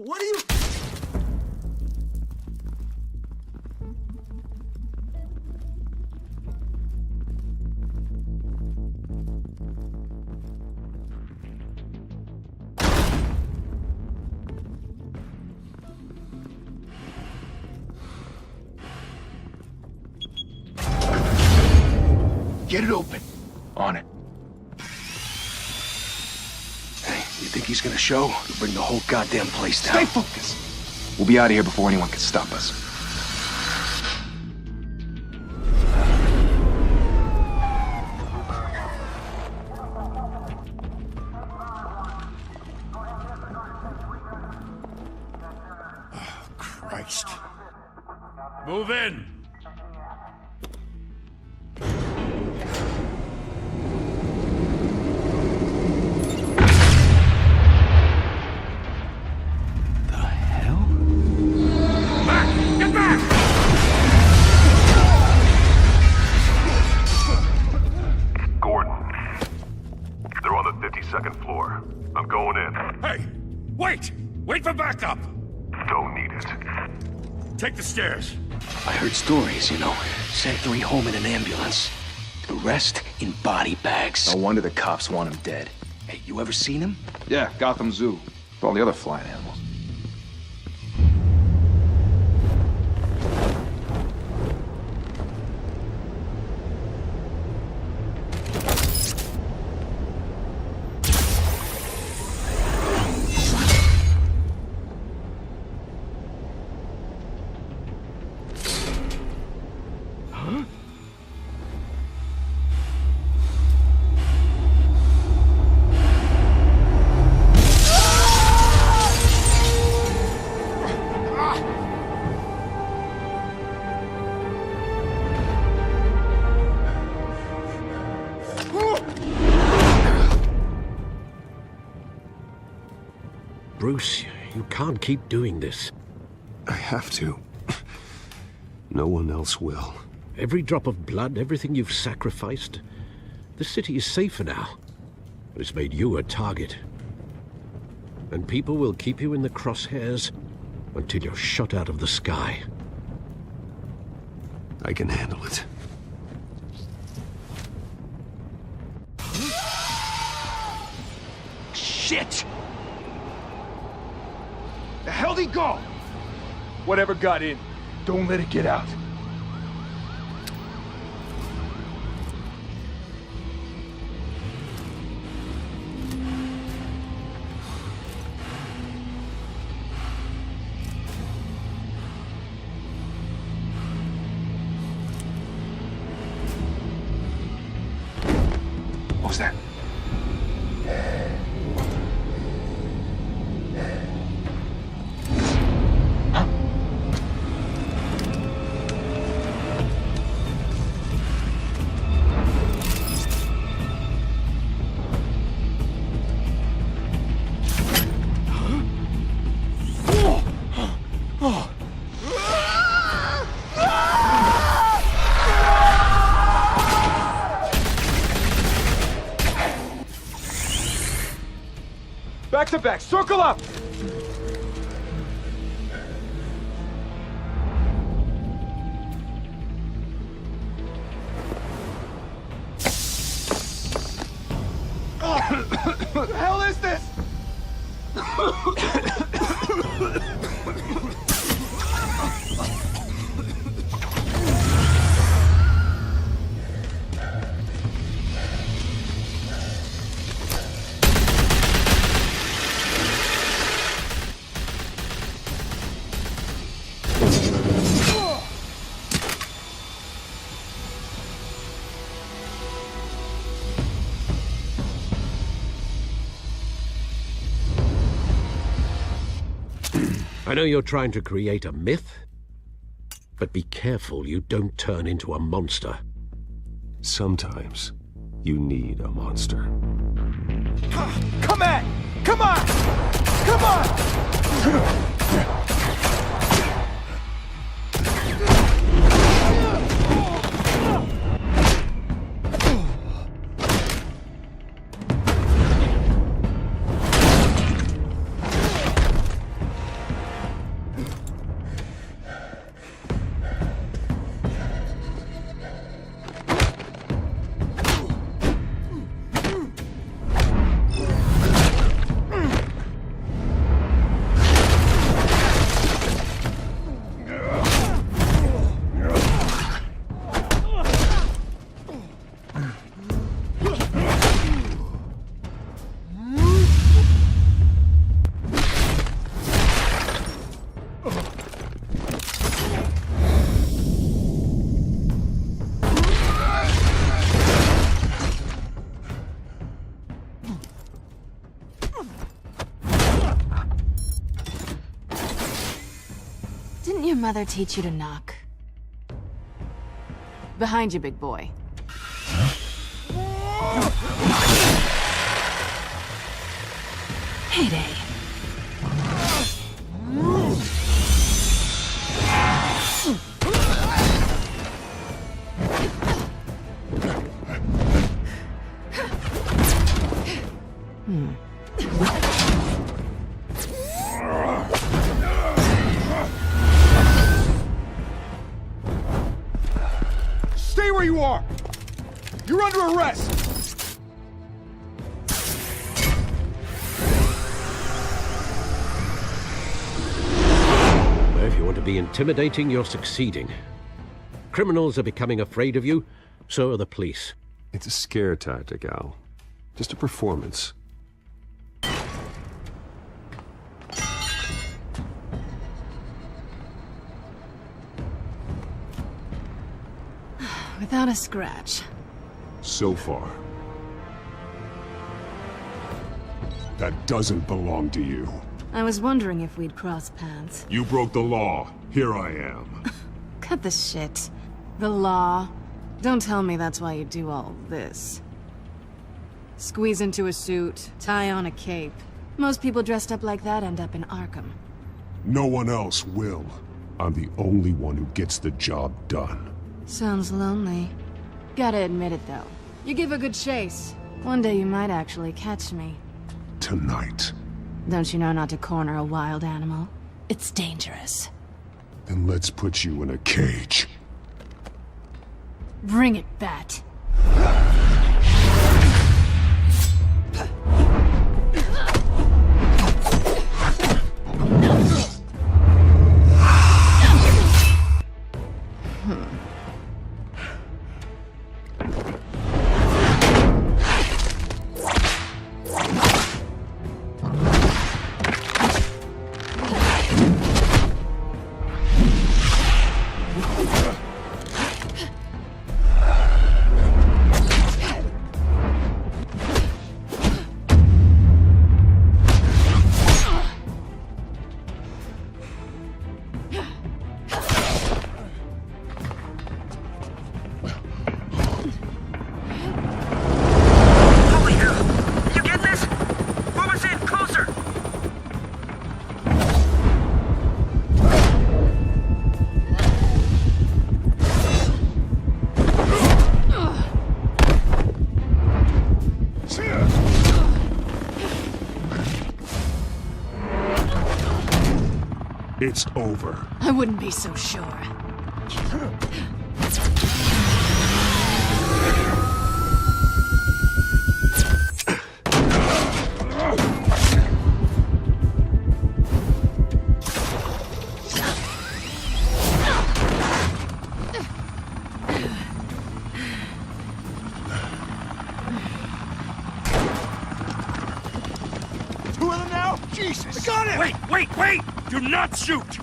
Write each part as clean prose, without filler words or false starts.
What are you... Get it open. On it. Hey, you think he's gonna show? He'll bring the whole goddamn place down. Stay focused. We'll be out of here before anyone can stop us. Oh, Christ. Move in! Second floor. I'm going in. Hey! Wait! Wait for backup! Don't need it. Take the stairs. I heard stories, you know. Sent 3 home in an ambulance. The rest in body bags. No wonder the cops want him dead. Hey, you ever seen him? Yeah, Gotham Zoo. With all the other flying animals. Bruce, you can't keep doing this. I have to. No one else will. Every drop of blood, everything you've sacrificed. The city is safer now. It's made you a target. And people will keep you in the crosshairs until you're shot out of the sky. I can handle it. Shit! The hell'd he go? Whatever got in, don't let it get out. What was that? Back to back, circle up! What the hell is this? I know you're trying to create a myth, but be careful you don't turn into a monster. Sometimes you need a monster. Come at! Come on! Come on! your mother teach you to knock? Behind you, big boy. Heyday. Stay where you are! You're under arrest! If you want to be intimidating, you're succeeding. Criminals are becoming afraid of you, so are the police. It's a scare tactic, Al. Just a performance. Without a scratch. So far. That doesn't belong to you. I was wondering if we'd cross paths. You broke the law. Here I am. Cut the shit. The law. Don't tell me that's why you do all this. Squeeze into a suit, tie on a cape. Most people dressed up like that end up in Arkham. No one else will. I'm the only one who gets the job done. Sounds lonely. Gotta admit it, though. You give a good chase. One day you might actually catch me. Tonight. Don't you know not to corner a wild animal? It's dangerous. Then let's put you in a cage. Bring it, Bat. It's over. I wouldn't be so sure. Two of them now? Jesus! I got it! Wait! Do not shoot!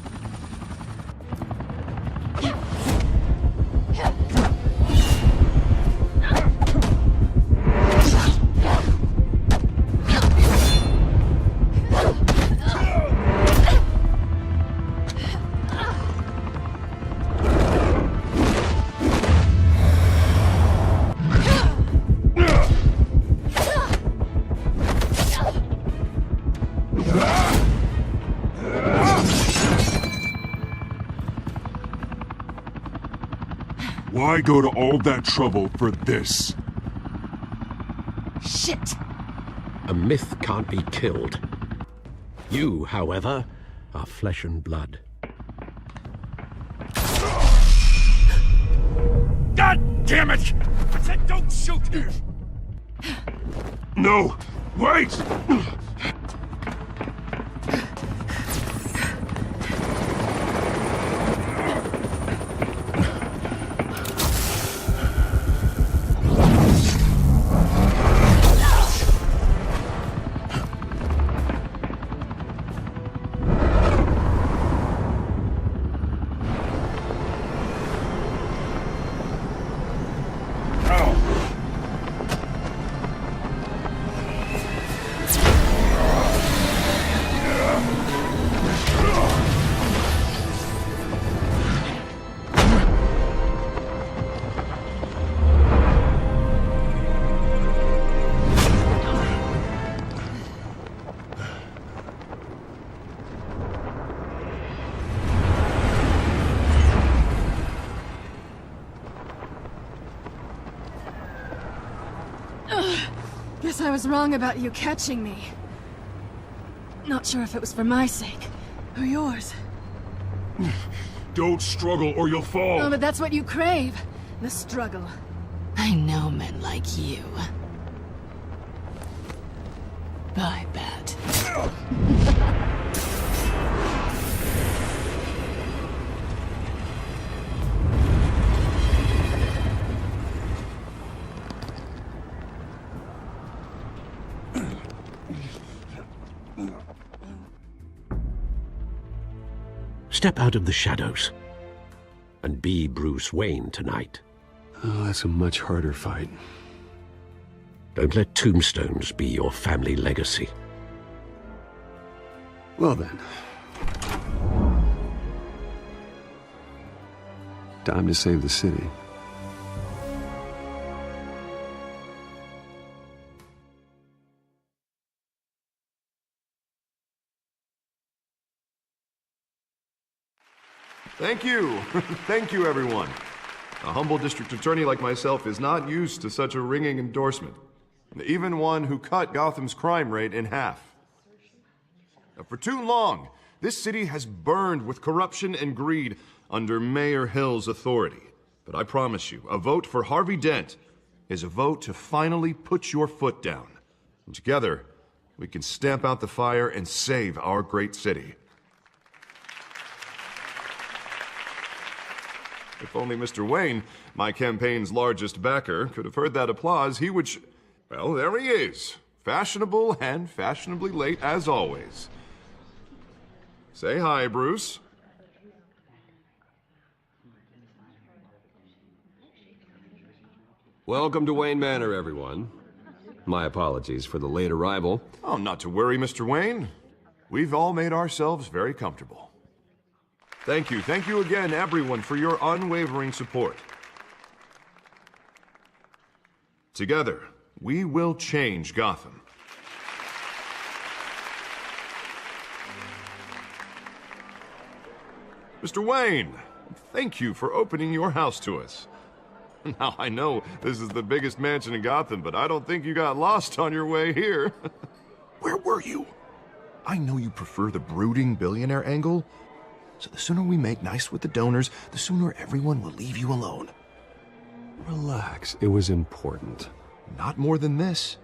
Why go to all that trouble for this? Shit! A myth can't be killed. You, however, are flesh and blood. God damn it! I said don't shoot! No! Wait! Guess I was wrong about you catching me. Not sure if it was for my sake, or yours. Don't struggle or you'll fall! Oh, but that's what you crave. The struggle. I know men like you. I bet. Step out of the shadows and be Bruce Wayne tonight. Oh, that's a much harder fight. Don't let tombstones be your family legacy. Well then. Time to save the city. Thank you. Thank you, everyone. A humble district attorney like myself is not used to such a ringing endorsement. Even one who cut Gotham's crime rate in half. For too long, this city has burned with corruption and greed under Mayor Hill's authority. But I promise you, a vote for Harvey Dent is a vote to finally put your foot down. And together, we can stamp out the fire and save our great city. If only Mr. Wayne, my campaign's largest backer, could have heard that applause, he would well, there he is. Fashionable and fashionably late as always. Say hi, Bruce. Welcome to Wayne Manor, everyone. My apologies for the late arrival. Oh, not to worry, Mr. Wayne. We've all made ourselves very comfortable. Thank you again, everyone, for your unwavering support. Together, we will change Gotham. Mr. Wayne, thank you for opening your house to us. Now, I know this is the biggest mansion in Gotham, but I don't think you got lost on your way here. Where were you? I know you prefer the brooding billionaire angle, so the sooner we make nice with the donors, the sooner everyone will leave you alone. Relax, it was important. Not more than this.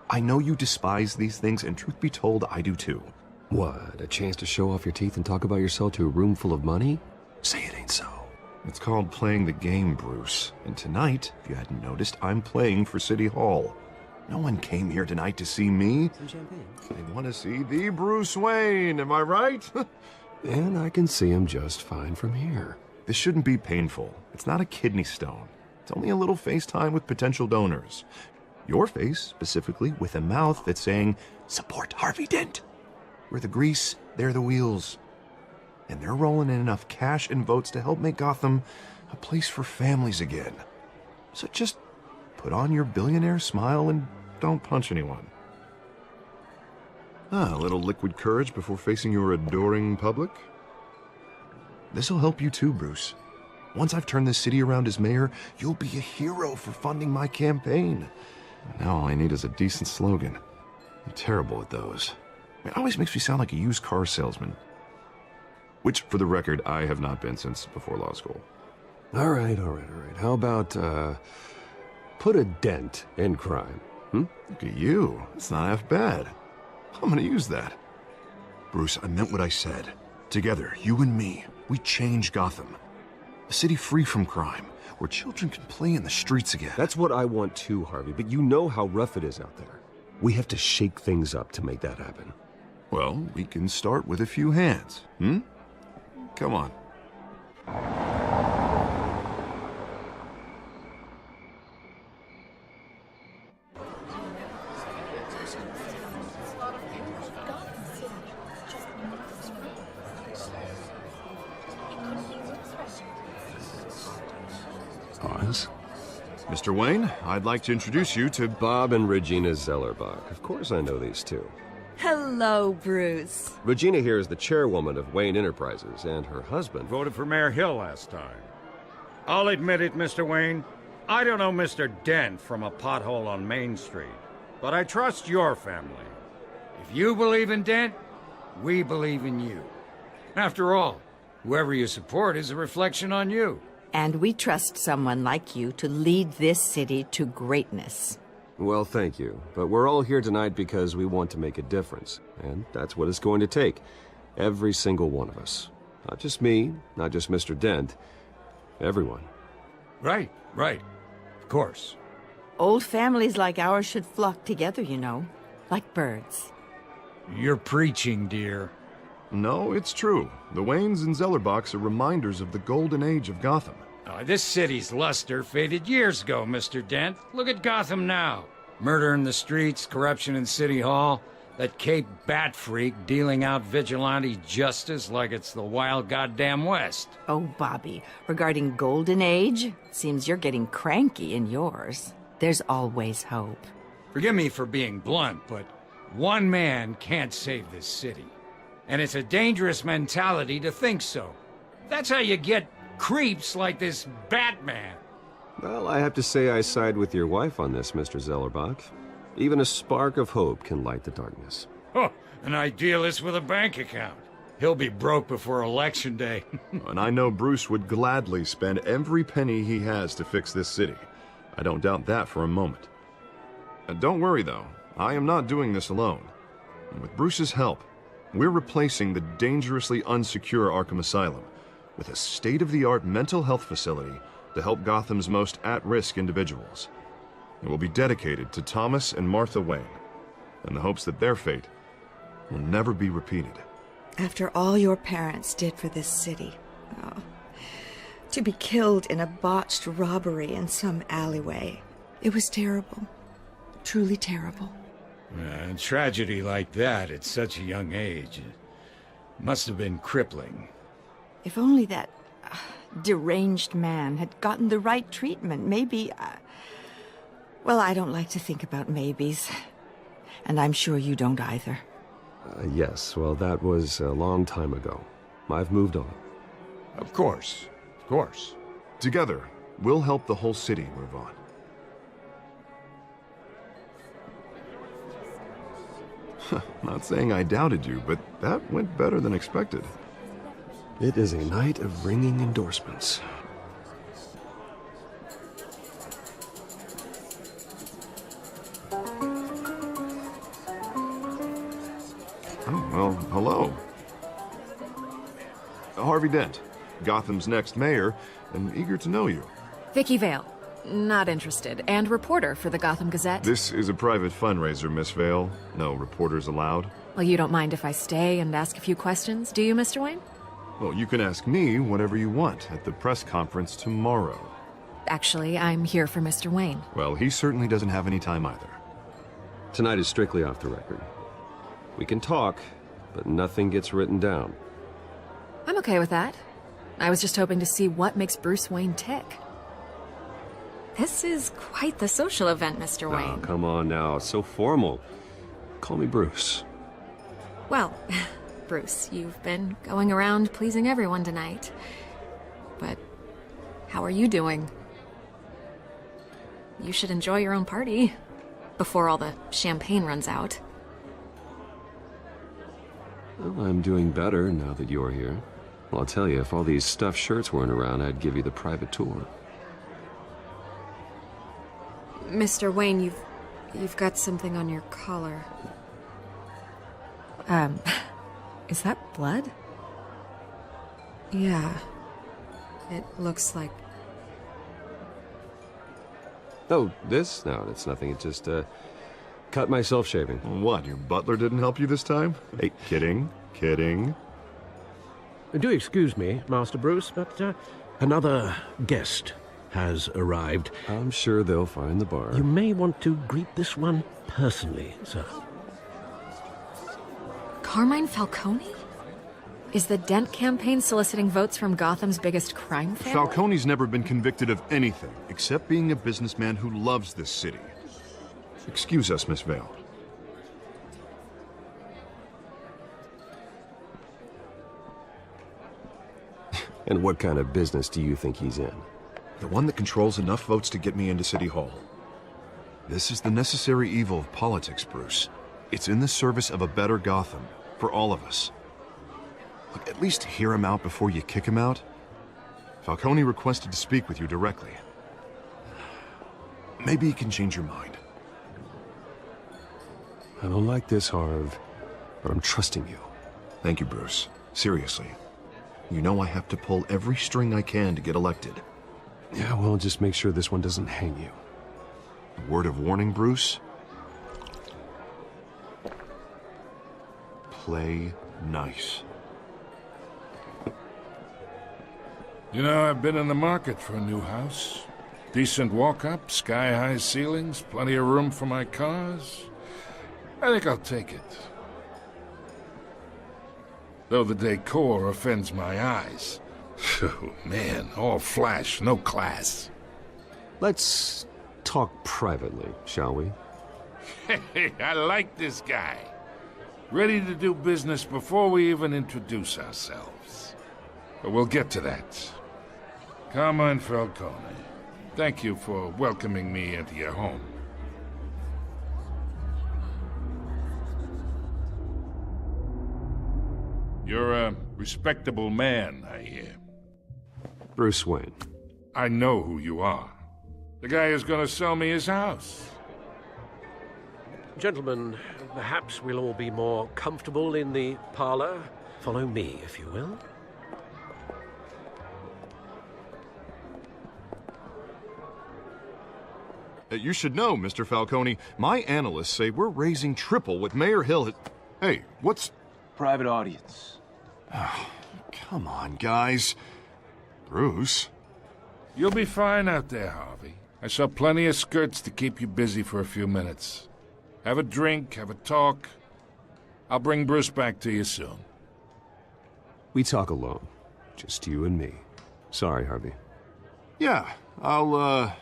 I know you despise these things, and truth be told, I do too. What, a chance to show off your teeth and talk about yourself to a room full of money? Say it ain't so. It's called playing the game, Bruce. And tonight, if you hadn't noticed, I'm playing for City Hall. No one came here tonight to see me. Some champagne. They want to see the Bruce Wayne, am I right? And I can see him just fine from here. This shouldn't be painful. It's not a kidney stone. It's only a little FaceTime with potential donors. Your face, specifically, with a mouth that's saying, support Harvey Dent. We're the grease, they're the wheels. And they're rolling in enough cash and votes to help make Gotham a place for families again. So just put on your billionaire smile and don't punch anyone. A little liquid courage before facing your adoring public. This'll help you too, Bruce. Once I've turned this city around as mayor, you'll be a hero for funding my campaign. Now all I need is a decent slogan. I'm terrible at those. It always makes me sound like a used car salesman. Which, for the record, I have not been since before law school. All right. How about, put a dent in crime, Look at you. It's not half bad. I'm gonna use that. Bruce, I meant what I said. Together, you and me, we change Gotham. A city free from crime, where children can play in the streets again. That's what I want too, Harvey, but you know how rough it is out there. We have to shake things up to make that happen. Well, we can start with a few hands, Come on. Pause. Mr. Wayne, I'd like to introduce you to Bob and Regina Zellerbach. Of course I know these two. Hello, Bruce. Regina here is the chairwoman of Wayne Enterprises, and her husband Voted for Mayor Hill last time. I'll admit it, Mr. Wayne. I don't know Mr. Dent from a pothole on Main Street. but I trust your family. If you believe in Dent, we believe in you. After all, whoever you support is a reflection on you. And we trust someone like you to lead this city to greatness. Well, thank you. But we're all here tonight because we want to make a difference. And that's what it's going to take. Every single one of us. Not just me, not just Mr. Dent. Everyone. Right. Of course. Old families like ours should flock together, you know. Like birds. You're preaching, dear. No, it's true. The Waynes and Zellerbachs are reminders of the golden age of Gotham. This city's luster faded years ago, Mr. Dent. Look at Gotham now. Murder in the streets, corruption in City Hall, that Cape Bat freak dealing out vigilante justice like it's the wild goddamn West. Oh, Bobby, regarding Golden Age, seems you're getting cranky in yours. There's always hope. Forgive me for being blunt, but one man can't save this city. And it's a dangerous mentality to think so. That's how you get creeps like this Batman. Well, I have to say I side with your wife on this, Mr. Zellerbach. Even a spark of hope can light the darkness. Oh, an idealist with a bank account. He'll be broke before Election Day. And I know Bruce would gladly spend every penny he has to fix this city. I don't doubt that for a moment. And don't worry, though. I am not doing this alone. And with Bruce's help, we're replacing the dangerously unsecure Arkham Asylum with a state-of-the-art mental health facility to help Gotham's most at-risk individuals. It will be dedicated to Thomas and Martha Wayne, in the hopes that their fate will never be repeated. After all your parents did for this city, to be killed in a botched robbery in some alleyway, it was terrible. Truly terrible. A tragedy like that at such a young age must have been crippling. If only that deranged man had gotten the right treatment, maybe... Well, I don't like to think about maybes. And I'm sure you don't either. Yes, well, that was a long time ago. I've moved on. Of course. Together, we'll help the whole city move on. Not saying I doubted you, but that went better than expected. It is a night of ringing endorsements. Oh, well, hello. Harvey Dent, Gotham's next mayor, and eager to know you. Vicky Vale. Not interested. And reporter for the Gotham Gazette. This is a private fundraiser, Miss Vale. No reporters allowed. Well, you don't mind if I stay and ask a few questions, do you, Mr. Wayne? Well, you can ask me whatever you want at the press conference tomorrow. Actually, I'm here for Mr. Wayne. Well, he certainly doesn't have any time either. Tonight is strictly off the record. We can talk, but nothing gets written down. I'm okay with that. I was just hoping to see what makes Bruce Wayne tick. This is quite the social event, Mr. Wayne. Oh, come on now. So formal. Call me Bruce. Well, Bruce, you've been going around pleasing everyone tonight. But how are you doing? You should enjoy your own party before all the champagne runs out. Well, I'm doing better now that you're here. Well, I'll tell you, if all these stuffed shirts weren't around, I'd give you the private tour. Mr. Wayne, you've got something on your collar. Is that blood? Yeah. It looks like... Oh, this? No, that's nothing. It just, cut myself shaving. What, your butler didn't help you this time? Hey, kidding. Do excuse me, Master Bruce, but another guest has arrived. I'm sure they'll find the bar. You may want to greet this one personally, sir. Carmine Falcone? Is the Dent campaign soliciting votes from Gotham's biggest crime family? Falcone's never been convicted of anything except being a businessman who loves this city. Excuse us, Miss Vale. And what kind of business do you think he's in? The one that controls enough votes to get me into City Hall. This is the necessary evil of politics, Bruce. It's in the service of a better Gotham, for all of us. Look, at least hear him out before you kick him out. Falcone requested to speak with you directly. Maybe he can change your mind. I don't like this, Harv, but I'm trusting you. Thank you, Bruce. Seriously. You know I have to pull every string I can to get elected. Yeah, well, just make sure this one doesn't hang you. A word of warning, Bruce? Play nice. You know, I've been in the market for a new house. Decent walk-up, sky-high ceilings, plenty of room for my cars. I think I'll take it. Though the decor offends my eyes. Oh, man, all flash, no class. Let's talk privately, shall we? Hey, I like this guy. Ready to do business before we even introduce ourselves. But we'll get to that. Carmine Falcone, thank you for welcoming me into your home. You're a respectable man, I hear. Bruce Wayne. I know who you are. The guy who's gonna sell me his house. Gentlemen, perhaps we'll all be more comfortable in the parlor. Follow me, if you will. You should know, Mr. Falcone, my analysts say we're raising triple what Mayor Hill had... Hey, what's... Private audience. Come on, guys. Bruce? You'll be fine out there, Harvey. I saw plenty of skirts to keep you busy for a few minutes. Have a drink, have a talk. I'll bring Bruce back to you soon. We talk alone. Just you and me. Sorry, Harvey. Yeah, I'll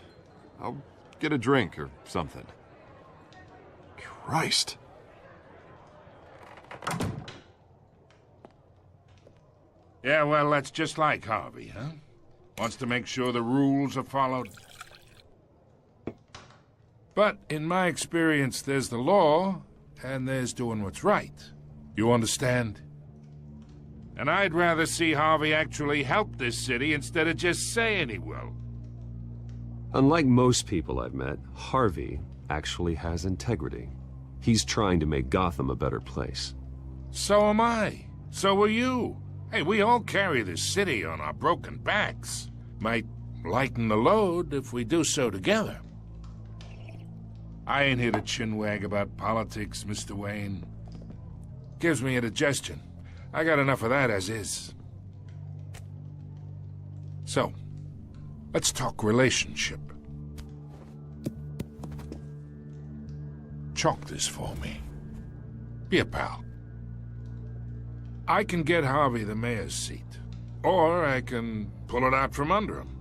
get a drink or something. Christ. Yeah, well, that's just like Harvey, huh? Wants to make sure the rules are followed. But in my experience, there's the law, and there's doing what's right. You understand? And I'd rather see Harvey actually help this city instead of just saying he will. Unlike most people I've met, Harvey actually has integrity. He's trying to make Gotham a better place. So am I. So are you. Hey, we all carry this city on our broken backs. Might lighten the load if we do so together. I ain't here to chinwag about politics, Mr. Wayne. Gives me indigestion. I got enough of that as is. So, let's talk relationship. Chalk this for me. Be a pal. I can get Harvey the mayor's seat, or I can pull it out from under him.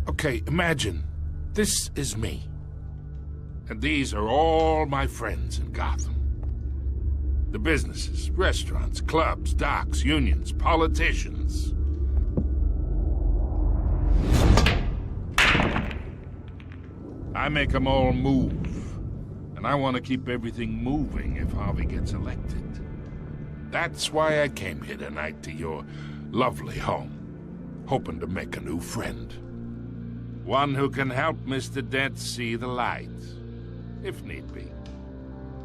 Okay, imagine this is me, and these are all my friends in Gotham. The businesses, restaurants, clubs, docks, unions, politicians. I make them all move. And I want to keep everything moving if Harvey gets elected. That's why I came here tonight to your lovely home, hoping to make a new friend. One who can help Mr. Dent see the light, if need be.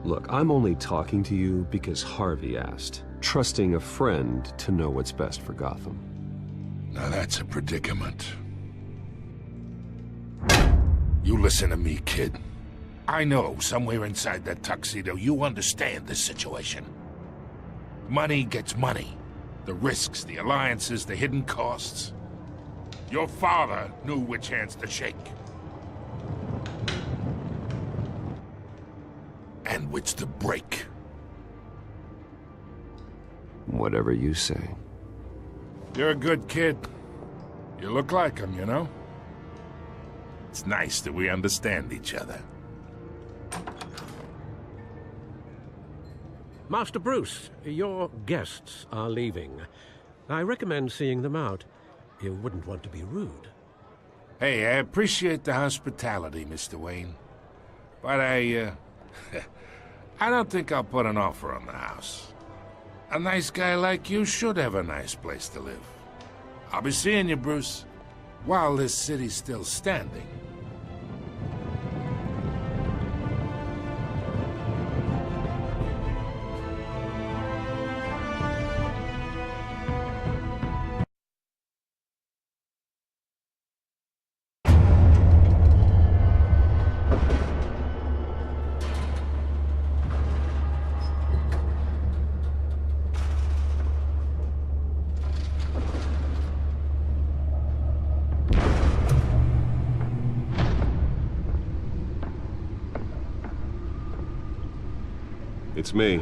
Look, I'm only talking to you because Harvey asked, trusting a friend to know what's best for Gotham. Now that's a predicament. You listen to me, kid. I know somewhere inside that tuxedo you understand this situation. Money gets money. The risks, the alliances, the hidden costs. Your father knew which hands to shake. And which to break. Whatever you say. You're a good kid. You look like him, you know? It's nice that we understand each other. Master Bruce, your guests are leaving. I recommend seeing them out. You wouldn't want to be rude. Hey, I appreciate the hospitality, Mr. Wayne. But I don't think I'll put an offer on the house. A nice guy like you should have a nice place to live. I'll be seeing you, Bruce, while this city's still standing. It's me.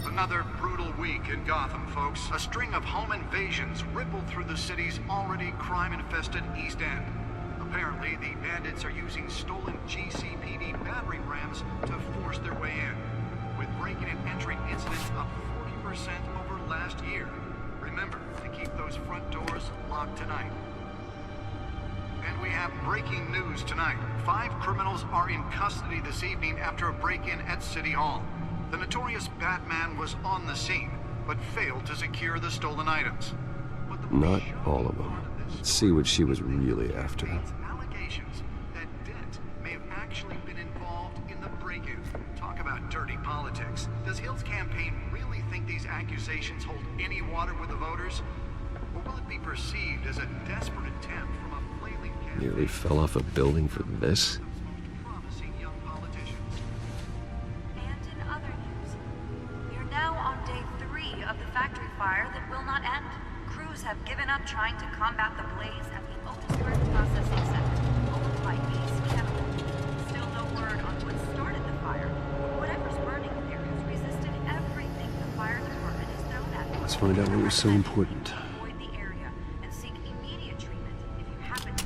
Another brutal week in Gotham, folks. A string of home invasions rippled through the city's already crime-infested East End. Apparently, the bandits are using stolen GCPD battering rams to force their way in, with breaking and entering incidents up 40% over last year. Remember to keep those front doors locked tonight. And we have breaking news tonight. 5 criminals are in custody this evening after a break-in at City Hall. The notorious Batman was on the scene, but failed to secure the stolen items. Not all of them. Let's see what she was really after. Allegations that Dent may have actually been involved in the break-in. Talk about dirty politics. Does Hill's campaign really think these accusations hold any water with the voters? Or will it be perceived as a desperate attempt from a flailing campaign? Nearly fell off a building for this? Fire that will not end. Crews have given up trying to combat the blaze at the Otisburg Processing Center, owned by East Chemical. Still no word on what started the fire, but whatever's burning there has resisted everything the fire department has thrown at it. Let's find out what was so important. Avoid the area and seek immediate treatment if you happen to.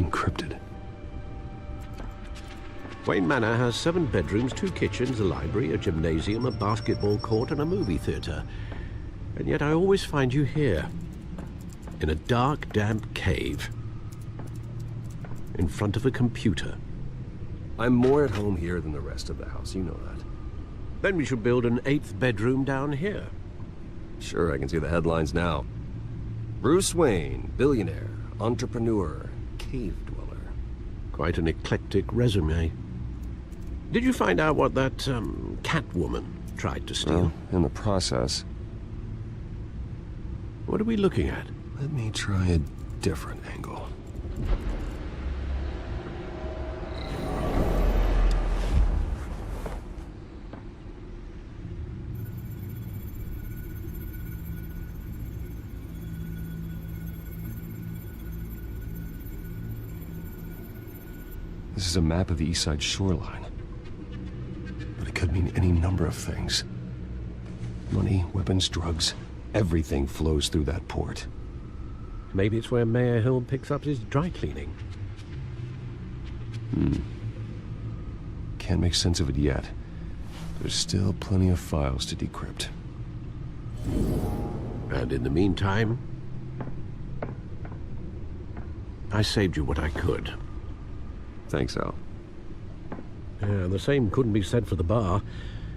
Encrypted. Wayne Manor has 7 bedrooms, 2 kitchens, a library, a gymnasium, a basketball court, and a movie theater. And yet I always find you here, in a dark, damp cave, in front of a computer. I'm more at home here than the rest of the house, you know that. Then we should build an 8th bedroom down here. Sure, I can see the headlines now. Bruce Wayne, billionaire, entrepreneur, cave dweller. Quite an eclectic resume. Did you find out what that, Catwoman tried to steal? Well, in the process. What are we looking at? Let me try a different angle. This is a map of the East Side shoreline. But it could mean any number of things. Money, weapons, drugs, everything flows through that port. Maybe it's where Mayor Hill picks up his dry cleaning. Can't make sense of it yet. There's still plenty of files to decrypt. And in the meantime, I saved you what I could. Thanks, Al. Yeah, the same couldn't be said for the bar.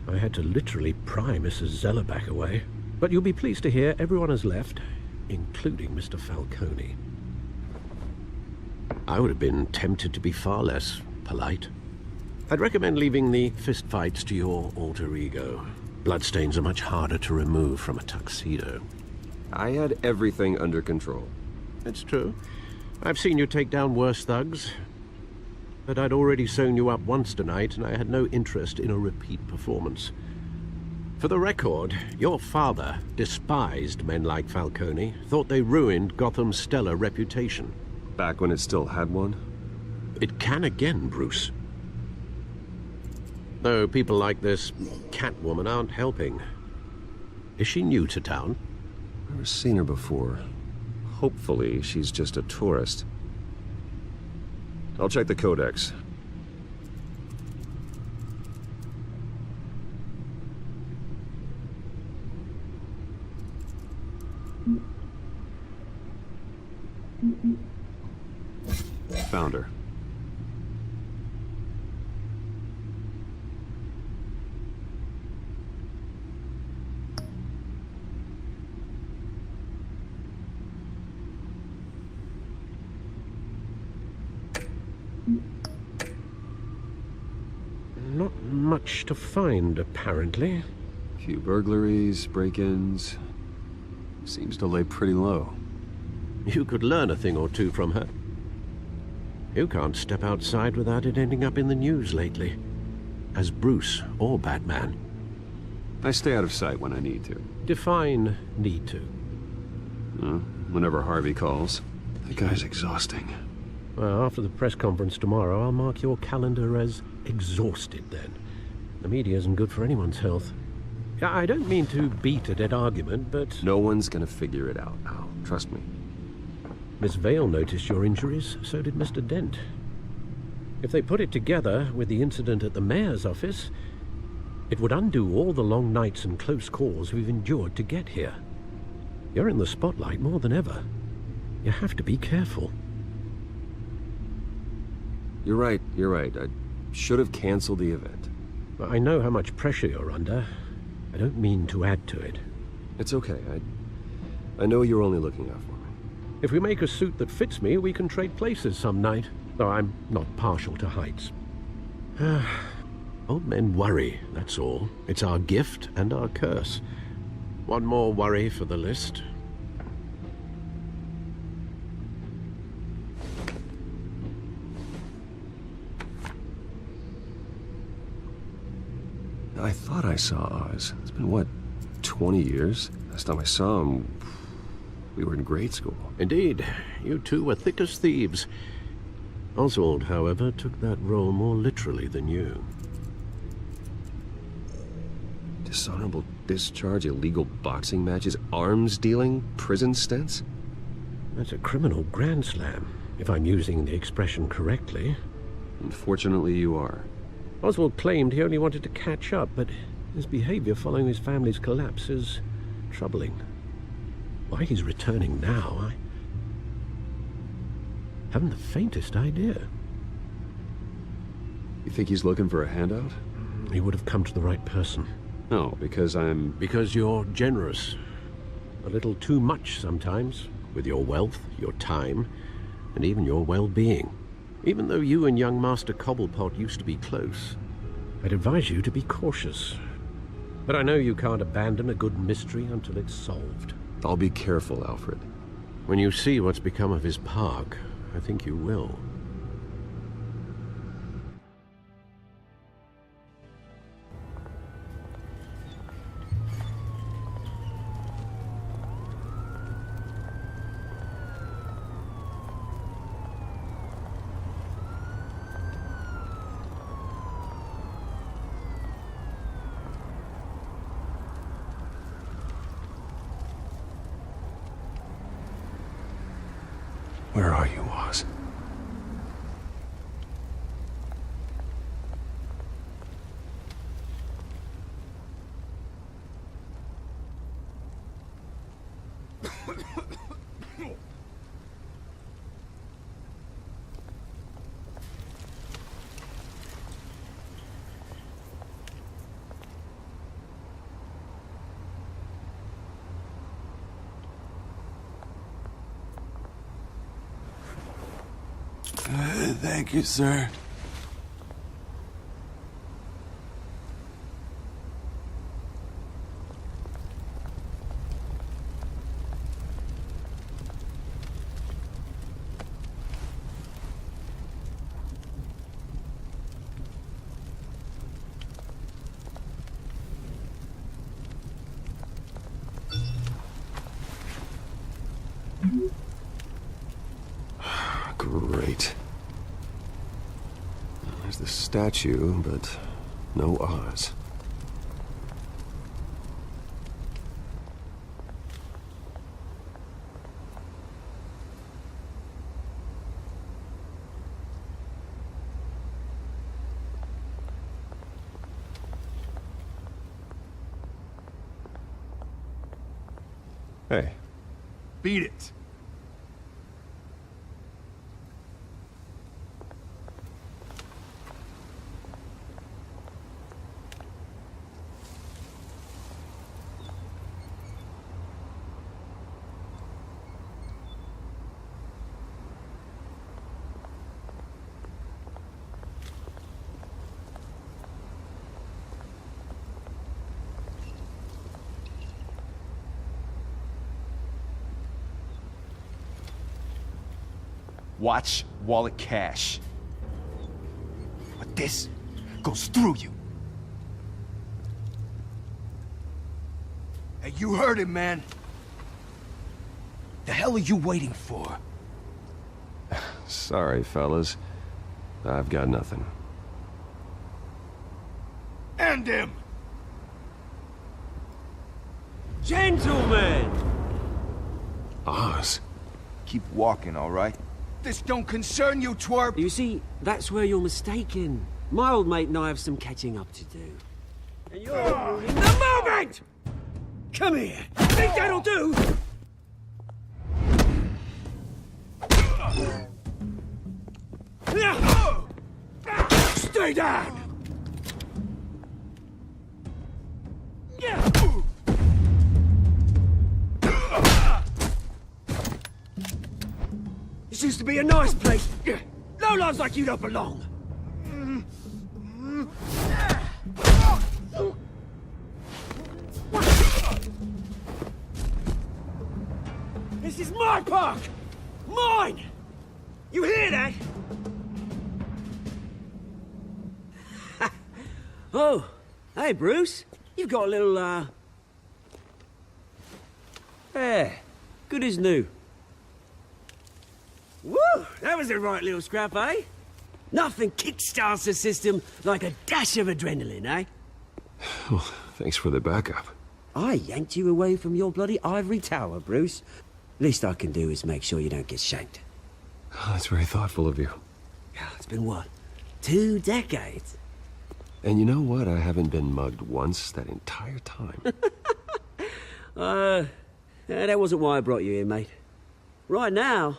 I had to literally pry Mrs. Zellerback away. But you'll be pleased to hear everyone has left, including Mr. Falcone. I would have been tempted to be far less polite. I'd recommend leaving the fistfights to your alter ego. Bloodstains are much harder to remove from a tuxedo. I had everything under control. It's true. I've seen you take down worse thugs. But I'd already sewn you up once tonight, and I had no interest in a repeat performance. For the record, your father despised men like Falcone, thought they ruined Gotham's stellar reputation. Back when it still had one? It can again, Bruce. Though people like this Catwoman aren't helping. Is she new to town? Never seen her before. Hopefully, she's just a tourist. I'll check the codex. Found her. Not much to find, apparently. Few burglaries, break-ins. Seems to lay pretty low. You could learn a thing or two from her. You can't step outside without it ending up in the news lately. As Bruce or Batman. I stay out of sight when I need to. Define need to. Whenever Harvey calls. That guy's exhausting. Well, after the press conference tomorrow, I'll mark your calendar as exhausted then. The media isn't good for anyone's health. I don't mean to beat a dead argument, but... No one's gonna figure it out, Al. Trust me. Miss Vale noticed your injuries, so did Mr. Dent. If they put it together with the incident at the mayor's office, it would undo all the long nights and close calls we've endured to get here. You're in the spotlight more than ever. You have to be careful. You're right. I should have canceled the event. I know how much pressure you're under. I don't mean to add to it. It's okay. I know you're only looking out for me. If we make a suit that fits me, we can trade places some night. Though I'm not partial to heights. Old men worry, that's all. It's our gift and our curse. One more worry for the list. I thought I saw Oz. It's been, what, 20 years? Last time I saw him, we were in grade school. Indeed. You two were thick as thieves. Oswald, however, took that role more literally than you. Dishonorable discharge, illegal boxing matches, arms dealing, prison stints? That's a criminal grand slam, if I'm using the expression correctly. Unfortunately, you are. Oswald claimed he only wanted to catch up, but his behavior following his family's collapse is troubling. Why he's returning now, I haven't the faintest idea. You think he's looking for a handout? He would have come to the right person. No, because I'm... Because you're generous. A little too much sometimes, with your wealth, your time, and even your well-being. Even though you and young Master Cobblepot used to be close, I'd advise you to be cautious. But I know you can't abandon a good mystery until it's solved. I'll be careful, Alfred. When you see what's become of his park, I think you will. Where are you, Oz? Thank you, sir. Great. There's the statue, but no Oz. Hey. Beat it. Watch wallet cash. But this goes through you. Hey, you heard it, man. The hell are you waiting for? Sorry, fellas. I've got nothing. End him! Gentlemen! Oz. Keep walking, all right? This don't concern you, twerp! You see, that's where you're mistaken. My old mate and I have some catching up to do. And you're ruining the moment! Come here! Think that'll do? Stay down! This used to be a nice place. No lives like you don't belong. This is my park! Mine! You hear that? Oh, hey, Bruce. You've got a little, Yeah, good as new. Woo! That was a right little scrap, eh? Nothing kickstarts the system like a dash of adrenaline, eh? Well, thanks for the backup. I yanked you away from your bloody ivory tower, Bruce. Least I can do is make sure you don't get shanked. Oh, that's very thoughtful of you. It's been what? 2 decades? And you know what? I haven't been mugged once that entire time. That wasn't why I brought you here, mate. Right now,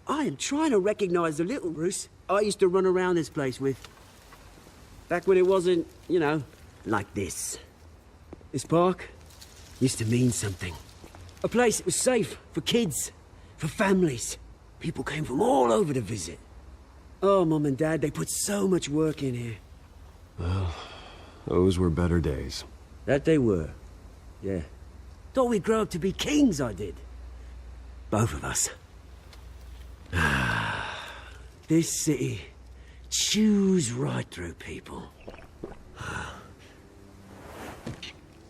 I am trying to recognize the little Bruce I used to run around this place with. Back when it wasn't, you know, like this. This park used to mean something. A place that was safe for kids, for families. People came from all over to visit. Oh, Mum and Dad, they put so much work in here. Well, those were better days. That they were. Yeah. Thought we'd grow up to be kings, I did. Both of us. This city chews right through people.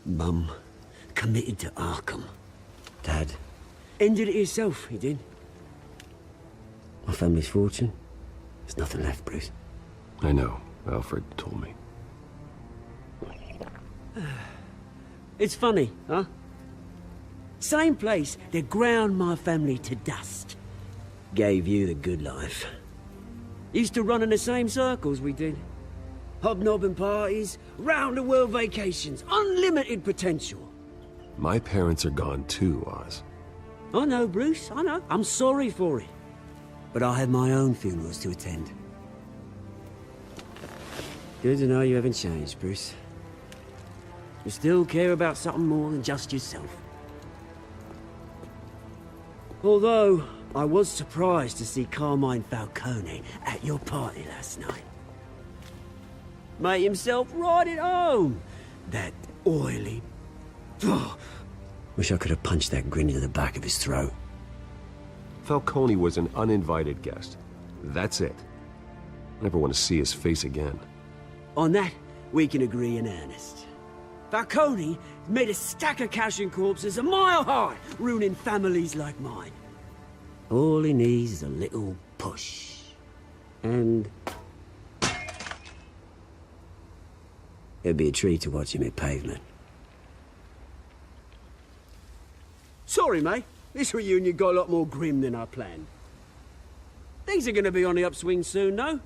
Mum committed to Arkham. Dad ended it himself, he did. My family's fortune. There's nothing left, Bruce. I know. Alfred told me. It's funny, huh? Same place that ground my family to dust. Gave you the good life. Used to run in the same circles we did. Hobnobbing parties, round-the-world vacations, unlimited potential. My parents are gone too, Oz. I know, Bruce, I know. I'm sorry for it. But I have my own funerals to attend. Good to know you haven't changed, Bruce. You still care about something more than just yourself. Although, I was surprised to see Carmine Falcone at your party last night. Made himself right at home. That oily... Wish I could have punched that grin into the back of his throat. Falcone was an uninvited guest. That's it. I never want to see his face again. On that, we can agree in earnest. Falcone made a stack of cash and corpses a mile high, ruining families like mine. All he needs is a little push. And it'd be a treat to watch him hit pavement. Sorry, mate. This reunion got a lot more grim than I planned. Things are gonna be on the upswing soon, though.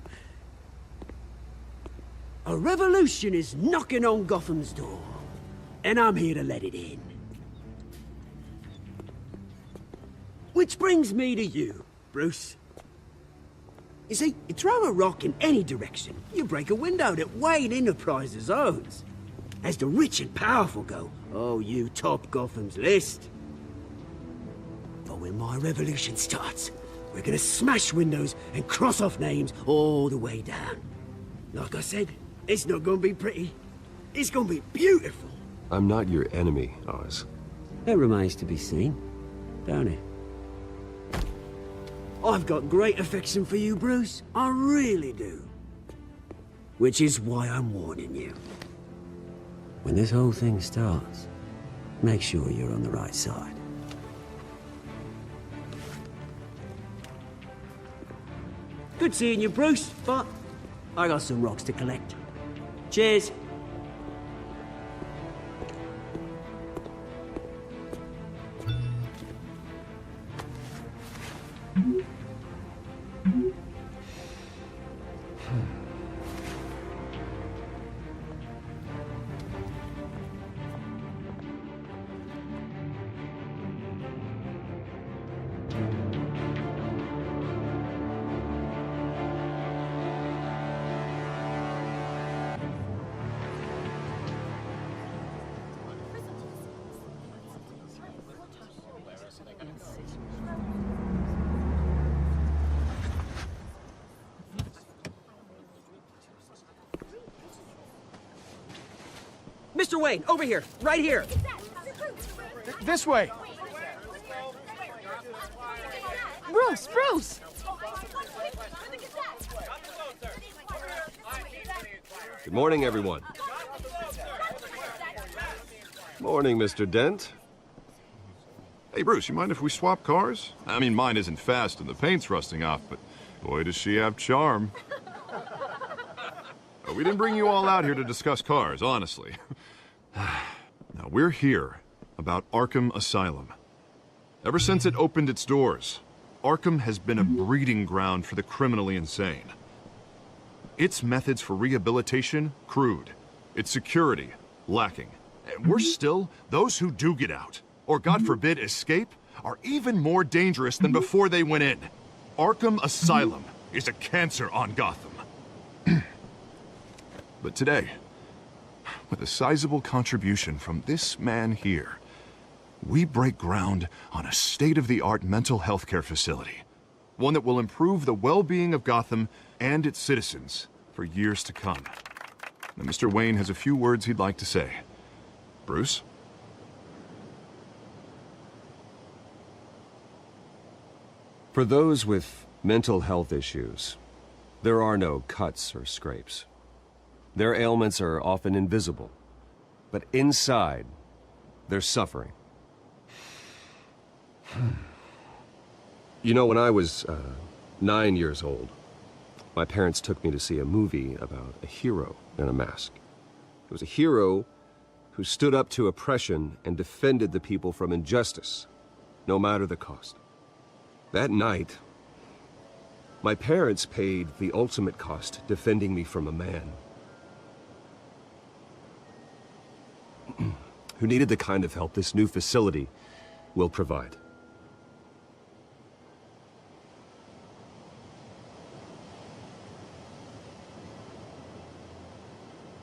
A revolution is knocking on Gotham's door, and I'm here to let it in. Which brings me to you, Bruce. You see, you throw a rock in any direction, you break a window that Wayne Enterprises owns. As the rich and powerful go, oh, you top Gotham's list. But when my revolution starts, we're gonna smash windows and cross off names all the way down. Like I said, it's not gonna be pretty. It's gonna be beautiful. I'm not your enemy, Oz. That remains to be seen, don't it? I've got great affection for you, Bruce. I really do. Which is why I'm warning you. When this whole thing starts, make sure you're on the right side. Good seeing you, Bruce, but I got some rocks to collect. Cheers. Mr. Wayne, over here, right here. This way. Bruce! Good morning, everyone. Morning, Mr. Dent. Hey, Bruce, you mind if we swap cars? I mean, mine isn't fast and the paint's rusting off, but boy, does she have charm. We didn't bring you all out here to discuss cars, honestly. Now, we're here about Arkham Asylum. Ever since it opened its doors, Arkham has been a breeding ground for the criminally insane. Its methods for rehabilitation, crude. Its security, lacking. And worse still, those who do get out, or God forbid escape, are even more dangerous than before they went in. Arkham Asylum is a cancer on Gotham. But today, with a sizable contribution from this man here, we break ground on a state-of-the-art mental health care facility. One that will improve the well-being of Gotham and its citizens for years to come. Now, Mr. Wayne has a few words he'd like to say. Bruce? For those with mental health issues, there are no cuts or scrapes. Their ailments are often invisible, but inside, they're suffering. You know, when I was 9 years old, my parents took me to see a movie about a hero in a mask. It was a hero who stood up to oppression and defended the people from injustice, no matter the cost. That night, my parents paid the ultimate cost defending me from a man who needed the kind of help this new facility will provide.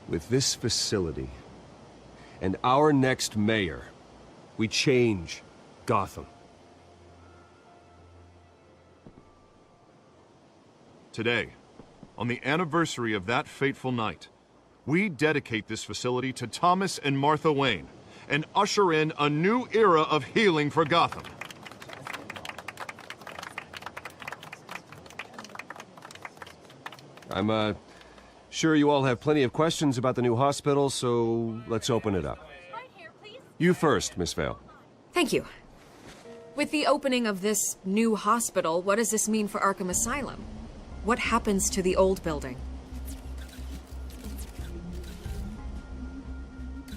With this facility and our next mayor, we change Gotham. Today, on the anniversary of that fateful night, we dedicate this facility to Thomas and Martha Wayne and usher in a new era of healing for Gotham. I'm sure you all have plenty of questions about the new hospital, so let's open it up. You first, Miss Vale. Thank you. With the opening of this new hospital, what does this mean for Arkham Asylum? What happens to the old building?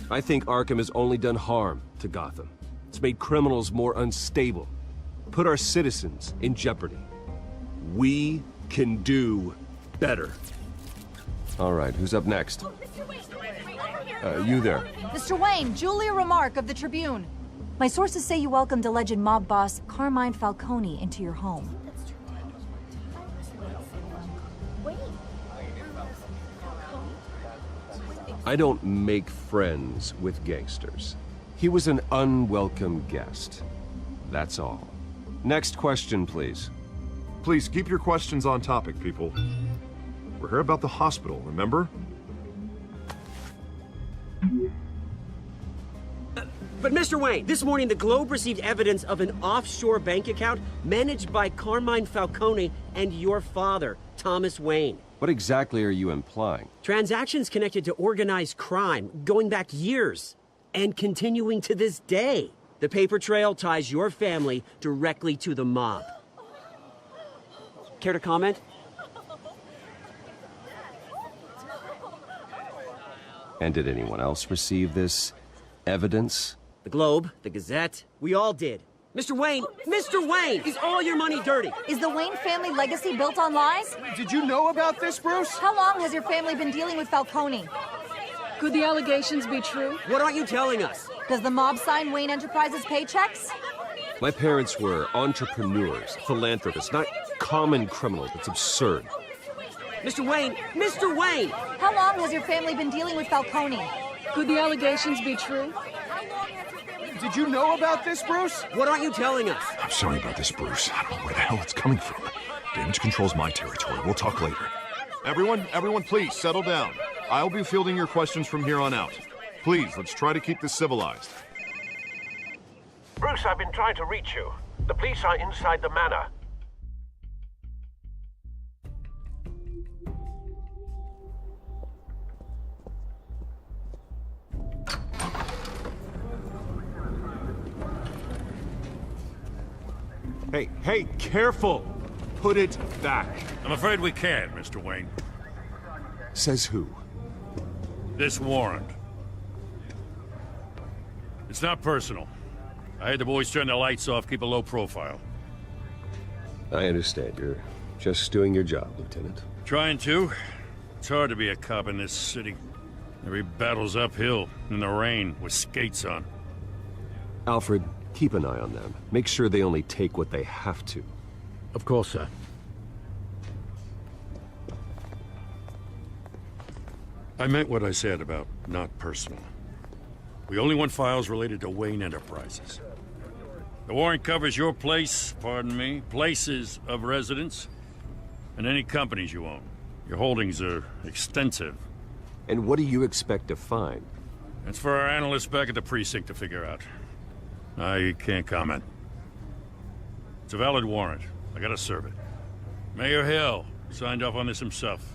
I think Arkham has only done harm to Gotham. It's made criminals more unstable, put our citizens in jeopardy. We can do better. All right, who's up next? You there. Mr. Wayne, Julia Remark of the Tribune. My sources say you welcomed alleged mob boss Carmine Falcone into your home. I don't make friends with gangsters. He was an unwelcome guest. That's all. Next question, please. Please, keep your questions on topic, people. We're here about the hospital, remember? But Mr. Wayne, this morning the Globe received evidence of an offshore bank account managed by Carmine Falcone and your father, Thomas Wayne. What exactly are you implying? Transactions connected to organized crime, going back years, and continuing to this day. The paper trail ties your family directly to the mob. Care to comment? And did anyone else receive this evidence? The Globe, the Gazette, we all did. Mr. Wayne, is all your money dirty? Is the Wayne family legacy built on lies? Did you know about this, Bruce? How long has your family been dealing with Falcone? Could the allegations be true? What aren't you telling us? Does the mob sign Wayne Enterprises paychecks? My parents were entrepreneurs, philanthropists, not common criminals. It's absurd. Mr. Wayne! How long has your family been dealing with Falcone? Could the allegations be true? Did you know about this, Bruce? What aren't you telling us? I'm sorry about this, Bruce. I don't know where the hell it's coming from. Damage control's my territory. We'll talk later. Everyone, please, settle down. I'll be fielding your questions from here on out. Please, let's try to keep this civilized. Bruce, I've been trying to reach you. The police are inside the manor. Hey, careful! Put it back. I'm afraid we can't, Mr. Wayne. Says who? This warrant. It's not personal. I had the boys turn the lights off, keep a low profile. I understand. You're just doing your job, Lieutenant. Trying to. It's hard to be a cop in this city. Every battle's uphill, in the rain, with skates on. Alfred, keep an eye on them. Make sure they only take what they have to. Of course, sir. I meant what I said about not personal. We only want files related to Wayne Enterprises. The warrant covers your places of residence, and any companies you own. Your holdings are extensive. And what do you expect to find? That's for our analysts back at the precinct to figure out. I can't comment. It's a valid warrant. I gotta serve it. Mayor Hill signed off on this himself.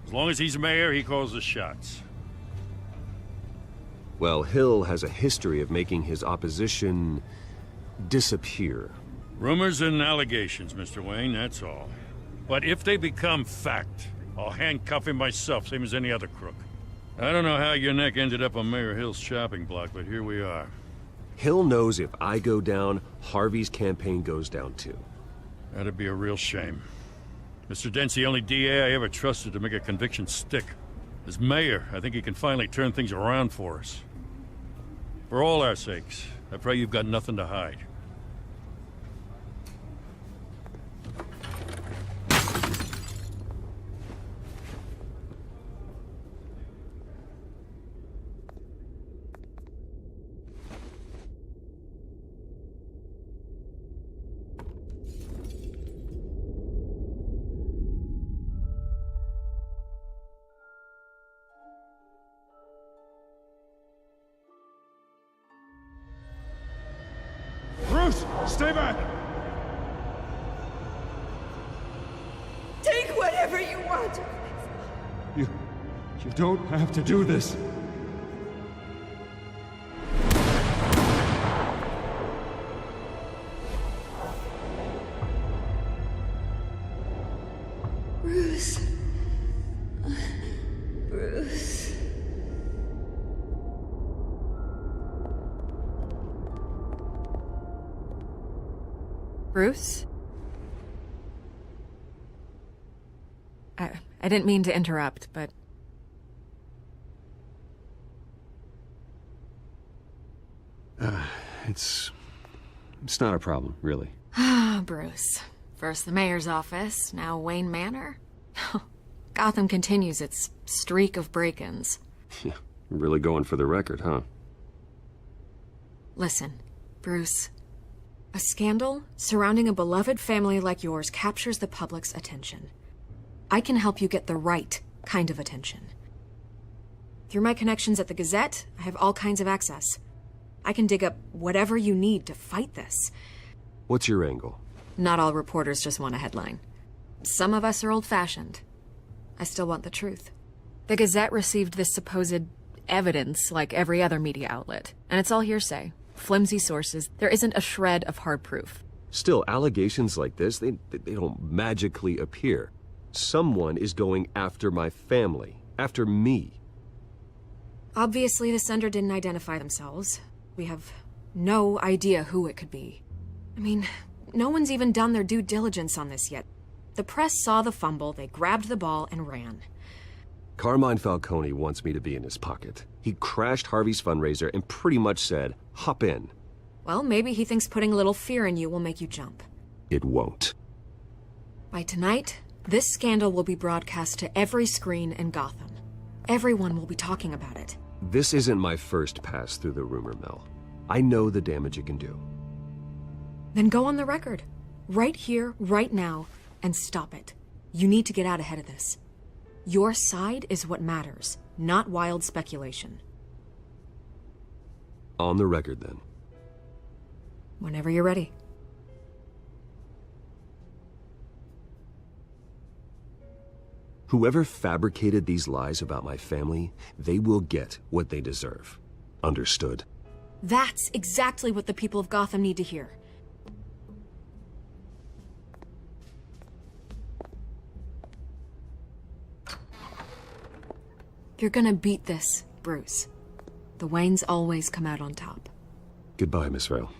As long as he's mayor, he calls the shots. Well, Hill has a history of making his opposition disappear. Rumors and allegations, Mr. Wayne, that's all. But if they become fact, I'll handcuff him myself, same as any other crook. I don't know how your neck ended up on Mayor Hill's shopping block, but here we are. Hill knows if I go down, Harvey's campaign goes down too. That'd be a real shame. Mr. Dent's the only DA I ever trusted to make a conviction stick. As mayor, I think he can finally turn things around for us. For all our sakes, I pray you've got nothing to hide. Bruce, stay back! Take whatever you want. You don't have to do this. Bruce. Bruce? I didn't mean to interrupt, but... It's not a problem, really. Ah, Bruce. First the mayor's office, now Wayne Manor. Gotham continues its streak of break-ins. Yeah, really going for the record, huh? Listen, Bruce. A scandal surrounding a beloved family like yours captures the public's attention. I can help you get the right kind of attention. Through my connections at the Gazette, I have all kinds of access. I can dig up whatever you need to fight this. What's your angle? Not all reporters just want a headline. Some of us are old-fashioned. I still want the truth. The Gazette received this supposed evidence like every other media outlet, and it's all hearsay. Flimsy sources. There isn't a shred of hard proof. Still, allegations like this, they don't magically appear. Someone is going after my family. After me. Obviously, the sender didn't identify themselves. We have no idea who it could be. I mean, no one's even done their due diligence on this yet. The press saw the fumble, they grabbed the ball and ran. Carmine Falcone wants me to be in his pocket. He crashed Harvey's fundraiser and pretty much said, hop in. Well, maybe he thinks putting a little fear in you will make you jump. It won't. By tonight, this scandal will be broadcast to every screen in Gotham. Everyone will be talking about it. This isn't my first pass through the rumor mill. I know the damage it can do. Then go on the record. Right here, right now, and stop it. You need to get out ahead of this. Your side is what matters, not wild speculation. On the record, then. Whenever you're ready. Whoever fabricated these lies about my family, they will get what they deserve. Understood? That's exactly what the people of Gotham need to hear. You're gonna beat this, Bruce. The Waynes always come out on top. Goodbye, Miss Vale.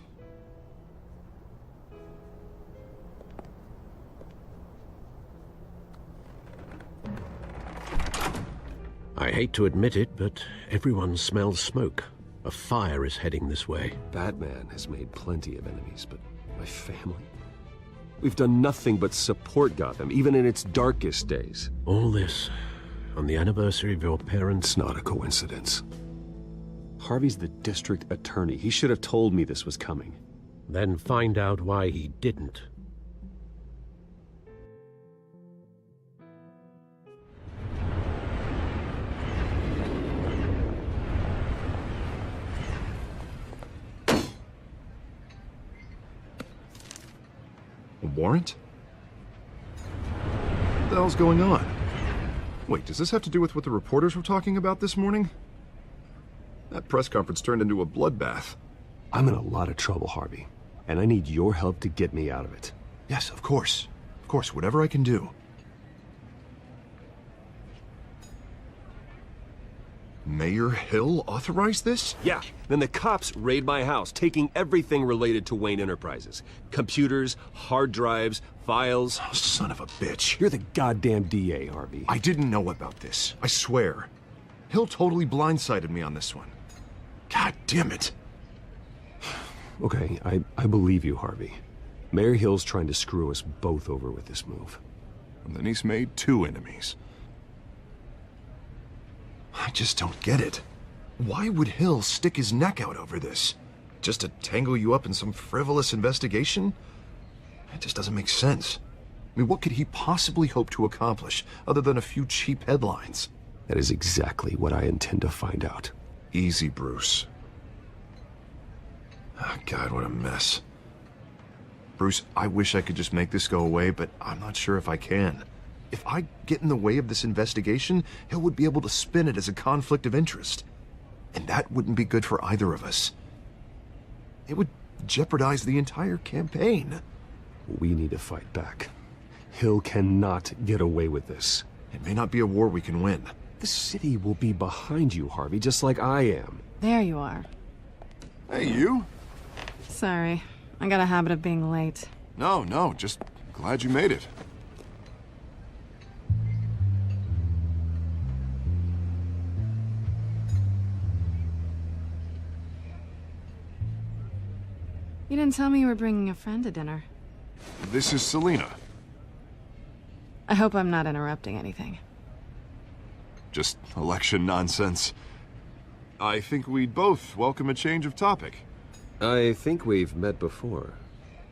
I hate to admit it, but everyone smells smoke. A fire is heading this way. Batman has made plenty of enemies, but my family? We've done nothing but support Gotham, even in its darkest days. All this on the anniversary of your parents'... It's not a coincidence. Harvey's the district attorney. He should have told me this was coming. Then find out why he didn't. A warrant? What the hell's going on? Wait, does this have to do with what the reporters were talking about this morning? That press conference turned into a bloodbath. I'm in a lot of trouble, Harvey, and I need your help to get me out of it. Yes, of course. Of course, whatever I can do. Mayor Hill authorized this? Yeah, then the cops raid my house, taking everything related to Wayne Enterprises. Computers, hard drives, files. Oh, son of a bitch. You're the goddamn DA, Harvey. I didn't know about this. I swear. Hill totally blindsided me on this one. God damn it. Okay, I believe you, Harvey. Mayor Hill's trying to screw us both over with this move. And then he's made 2 enemies. I just don't get it. Why would Hill stick his neck out over this? Just to tangle you up in some frivolous investigation? It just doesn't make sense. I mean, what could he possibly hope to accomplish other than a few cheap headlines? That is exactly what I intend to find out. Easy, Bruce. Oh, God, what a mess. Bruce, I wish I could just make this go away, but I'm not sure if I can. If I get in the way of this investigation, Hill would be able to spin it as a conflict of interest. And that wouldn't be good for either of us. It would jeopardize the entire campaign. We need to fight back. Hill cannot get away with this. It may not be a war we can win. The city will be behind you, Harvey, just like I am. There you are. Hey, you? Sorry. I got a habit of being late. No, just glad you made it. You didn't tell me you were bringing a friend to dinner. This is Selina. I hope I'm not interrupting anything. Just election nonsense. I think we'd both welcome a change of topic. I think we've met before.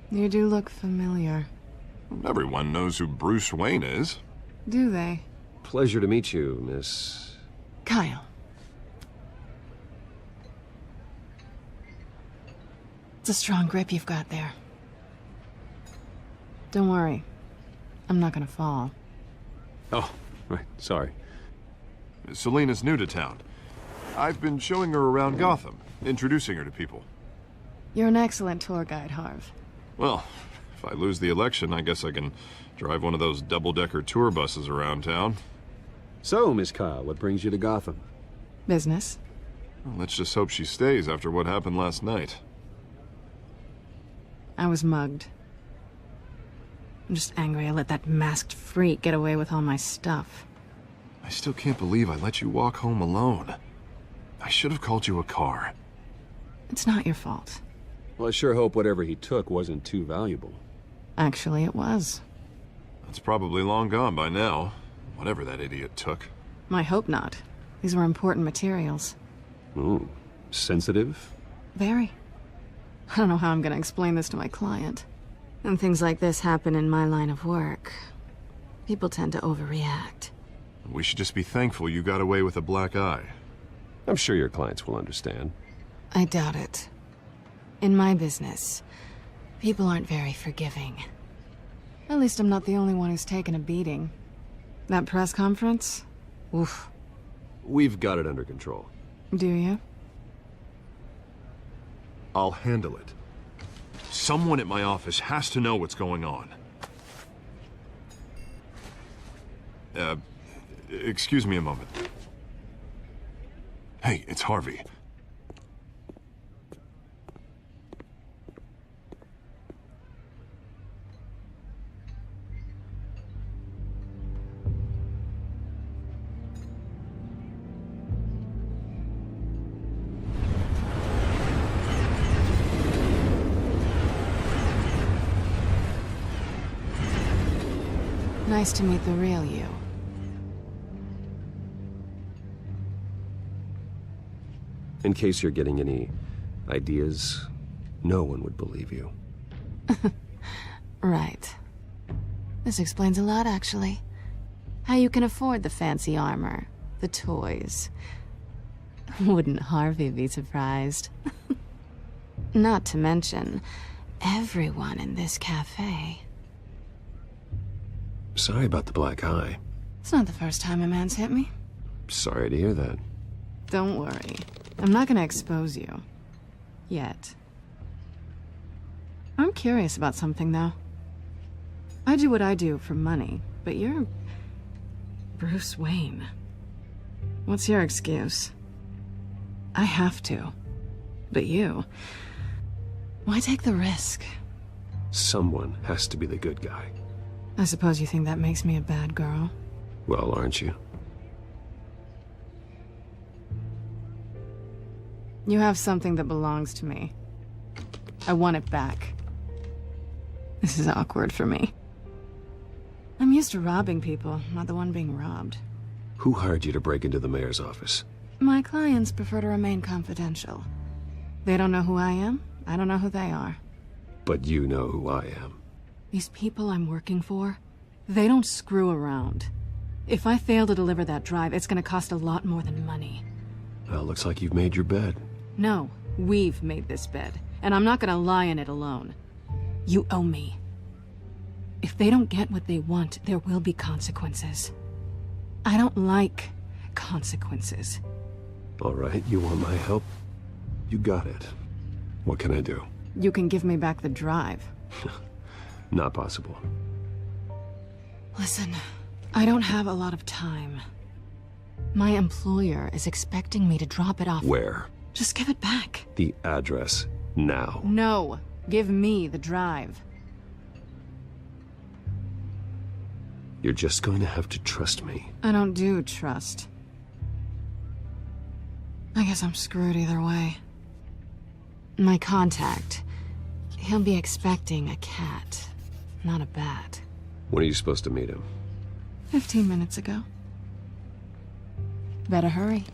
You do look familiar. Everyone knows who Bruce Wayne is. Do they? Pleasure to meet you, Miss... Kyle. It's a strong grip you've got there. Don't worry. I'm not gonna fall. Oh, right, sorry. Selina's new to town. I've been showing her around Gotham, introducing her to people. You're an excellent tour guide, Harv. Well, if I lose the election, I guess I can drive one of those double-decker tour buses around town. So, Miss Kyle, what brings you to Gotham? Business. Well, let's just hope she stays after what happened last night. I was mugged. I'm just angry I let that masked freak get away with all my stuff. I still can't believe I let you walk home alone. I should have called you a car. It's not your fault. Well, I sure hope whatever he took wasn't too valuable. Actually, it was. It's probably long gone by now, whatever that idiot took. I hope not. These were important materials. Ooh, sensitive? Very. I don't know how I'm gonna explain this to my client. And things like this happen in my line of work. People tend to overreact. We should just be thankful you got away with a black eye. I'm sure your clients will understand. I doubt it. In my business, people aren't very forgiving. At least I'm not the only one who's taken a beating. That press conference? Oof. We've got it under control. Do you? I'll handle it. Someone at my office has to know what's going on. Excuse me a moment. Hey, it's Harvey. Nice to meet the real you. In case you're getting any ideas, no one would believe you. Right. This explains a lot, actually. How you can afford the fancy armor, the toys. Wouldn't Harvey be surprised? Not to mention, everyone in this cafe. Sorry about the black eye. It's not the first time a man's hit me. Sorry to hear that. Don't worry. I'm not gonna expose you. Yet. I'm curious about something, though. I do what I do for money, but you're... Bruce Wayne. What's your excuse? I have to. But you... Why take the risk? Someone has to be the good guy. I suppose you think that makes me a bad girl? Well, aren't you? You have something that belongs to me. I want it back. This is awkward for me. I'm used to robbing people, not the one being robbed. Who hired you to break into the mayor's office? My clients prefer to remain confidential. They don't know who I am, I don't know who they are. But you know who I am. These people I'm working for, they don't screw around. If I fail to deliver that drive, it's gonna cost a lot more than money. Well, looks like you've made your bed. No, we've made this bed, and I'm not gonna lie in it alone. You owe me. If they don't get what they want, there will be consequences. I don't like consequences. All right, you want my help? You got it. What can I do? You can give me back the drive. Not possible. Listen, I don't have a lot of time. My employer is expecting me to drop it off. Where? Just give it back. The address, now. No. Give me the drive. You're just going to have to trust me. I don't do trust. I guess I'm screwed either way. My contact. He'll be expecting a cat, not a bat. When are you supposed to meet him? 15 minutes ago. Better hurry.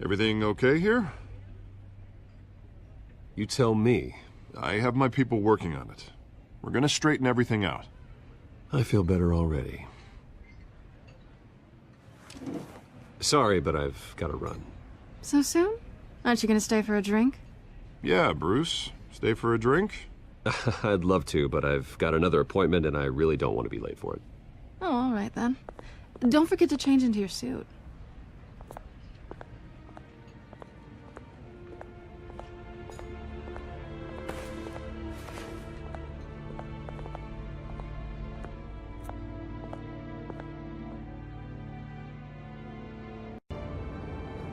Everything okay here? You tell me. I have my people working on it. We're gonna straighten everything out. I feel better already. Sorry, but I've got to run. So soon? Aren't you gonna stay for a drink? Yeah, Bruce. Stay for a drink? I'd love to, but I've got another appointment and I really don't want to be late for it. Oh, all right then. Don't forget to change into your suit.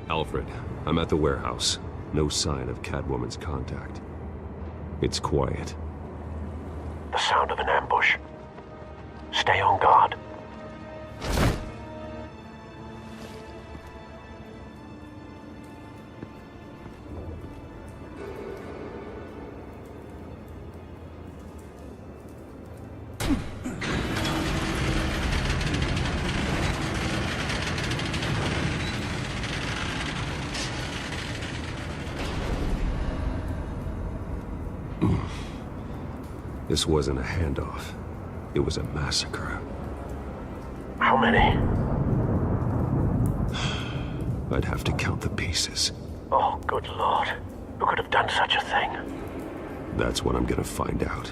Alfred, I'm at the warehouse. No sign of Catwoman's contact. It's quiet. The sound of an ambush. Stay on guard. This wasn't a handoff. It was a massacre. How many? I'd have to count the pieces. Oh, good lord. Who could have done such a thing? That's what I'm gonna find out.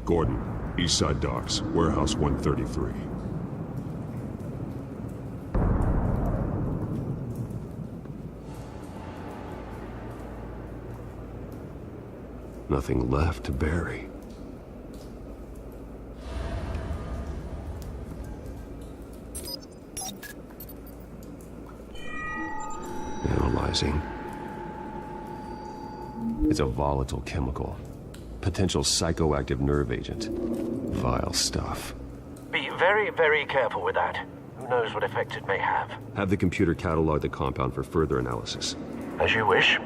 Gordon, Eastside Docks, Warehouse 133. Nothing left to bury. Analyzing. It's a volatile chemical. Potential psychoactive nerve agent. Vile stuff. Be very, very careful with that. Who knows what effect it may have. Have the computer catalog the compound for further analysis. As you wish.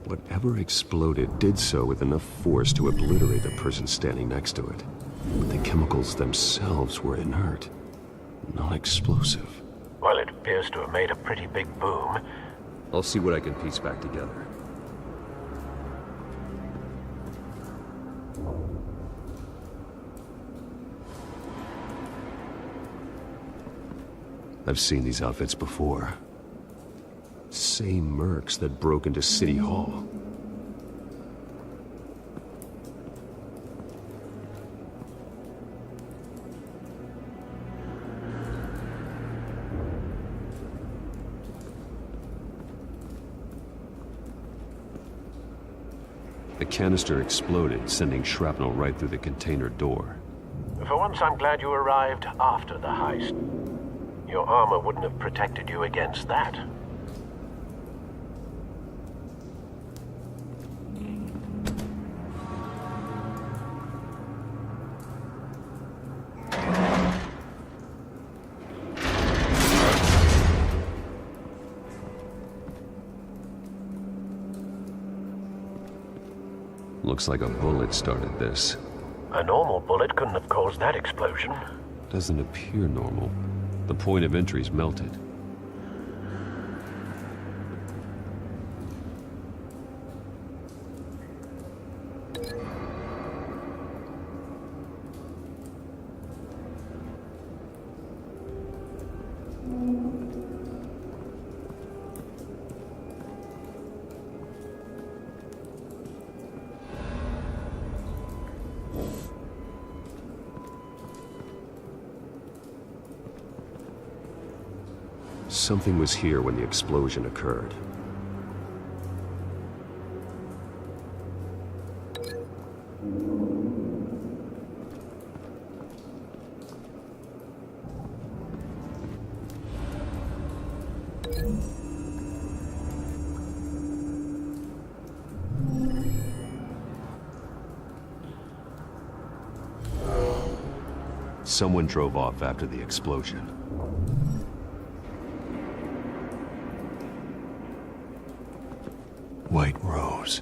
Whatever exploded did so with enough force to obliterate the person standing next to it. But the chemicals themselves were inert, non-explosive. Well, it appears to have made a pretty big boom. I'll see what I can piece back together. I've seen these outfits before. Same mercs that broke into City Hall. The canister exploded, sending shrapnel right through the container door. For once, I'm glad you arrived after the heist. Your armor wouldn't have protected you against that. Looks like a bullet started this. A normal bullet couldn't have caused that explosion. Doesn't appear normal. The point of entry's melted. Something was here when the explosion occurred. Someone drove off after the explosion. White Rose.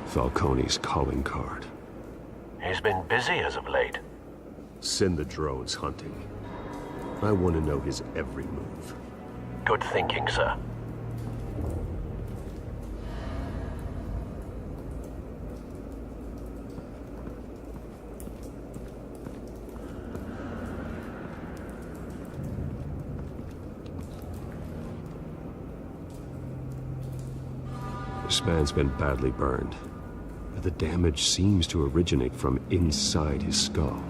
Falcone's calling card. He's been busy as of late. Send the drones hunting. I want to know his every move. Good thinking, sir. This man's been badly burned. The damage seems to originate from inside his skull.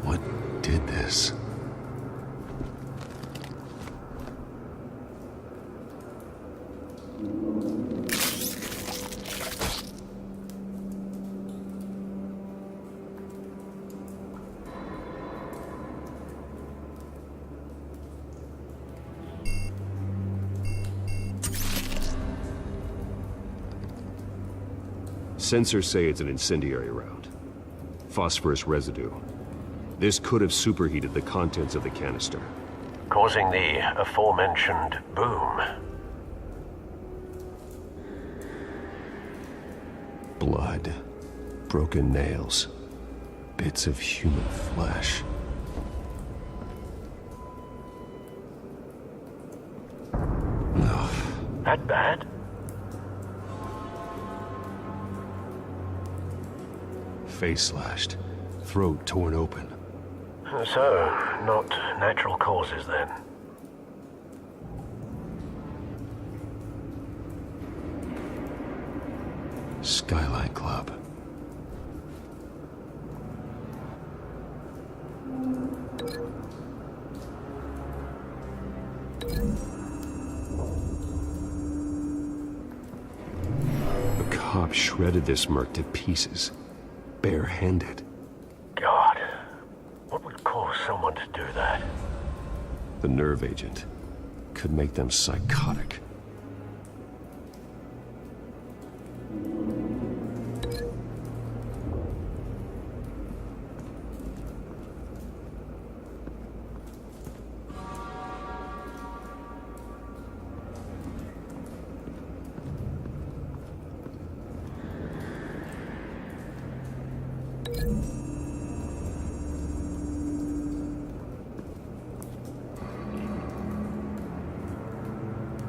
What did this? Sensors say it's an incendiary round. Phosphorus residue. This could have superheated the contents of the canister, causing the aforementioned boom. Blood. Broken nails. Bits of human flesh. That bad? Face slashed. Throat torn open. So, not natural causes then. Skyline Club. The cop shredded this merc to pieces. Barehanded. God, what would cause someone to do that? The nerve agent could make them psychotic.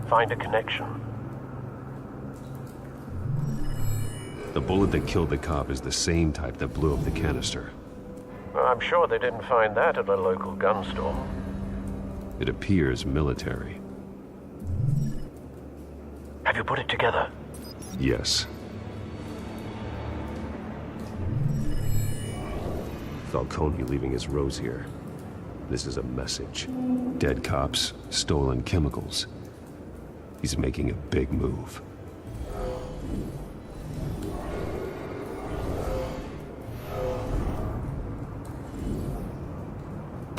Find a connection. The bullet that killed the cop is the same type that blew up the canister. I'm sure they didn't find that at a local gun store. It appears military. Have you put it together? Yes. Falcone leaving his rose here. This is a message. Dead cops, stolen chemicals. He's making a big move.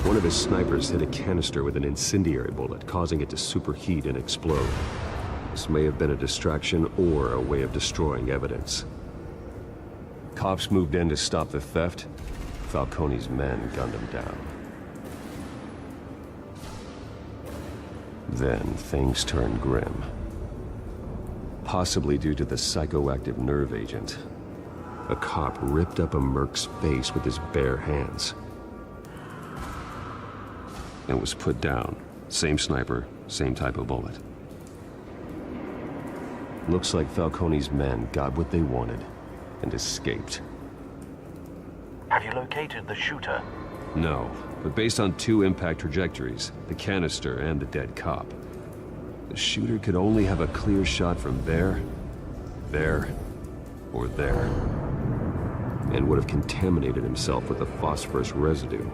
One of his snipers hit a canister with an incendiary bullet, causing it to superheat and explode. This may have been a distraction or a way of destroying evidence. Cops moved in to stop the theft. Falcone's men gunned him down. Then things turned grim. possibly due to the psychoactive nerve agent. A cop ripped up a merc's face with his bare hands. And was put down. Same sniper, same type of bullet. Looks like Falcone's men got what they wanted and escaped. Have you located the shooter? No, but based on 2 impact trajectories, the canister and the dead cop, the shooter could only have a clear shot from there, or there, and would have contaminated himself with the phosphorus residue.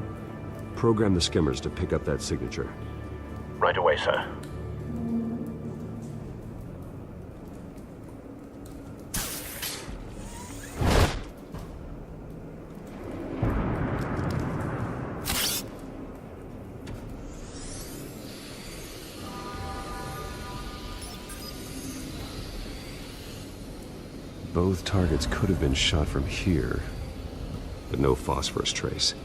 Program the skimmers to pick up that signature. Right away, sir. Both targets could have been shot from here, but no phosphorus trace.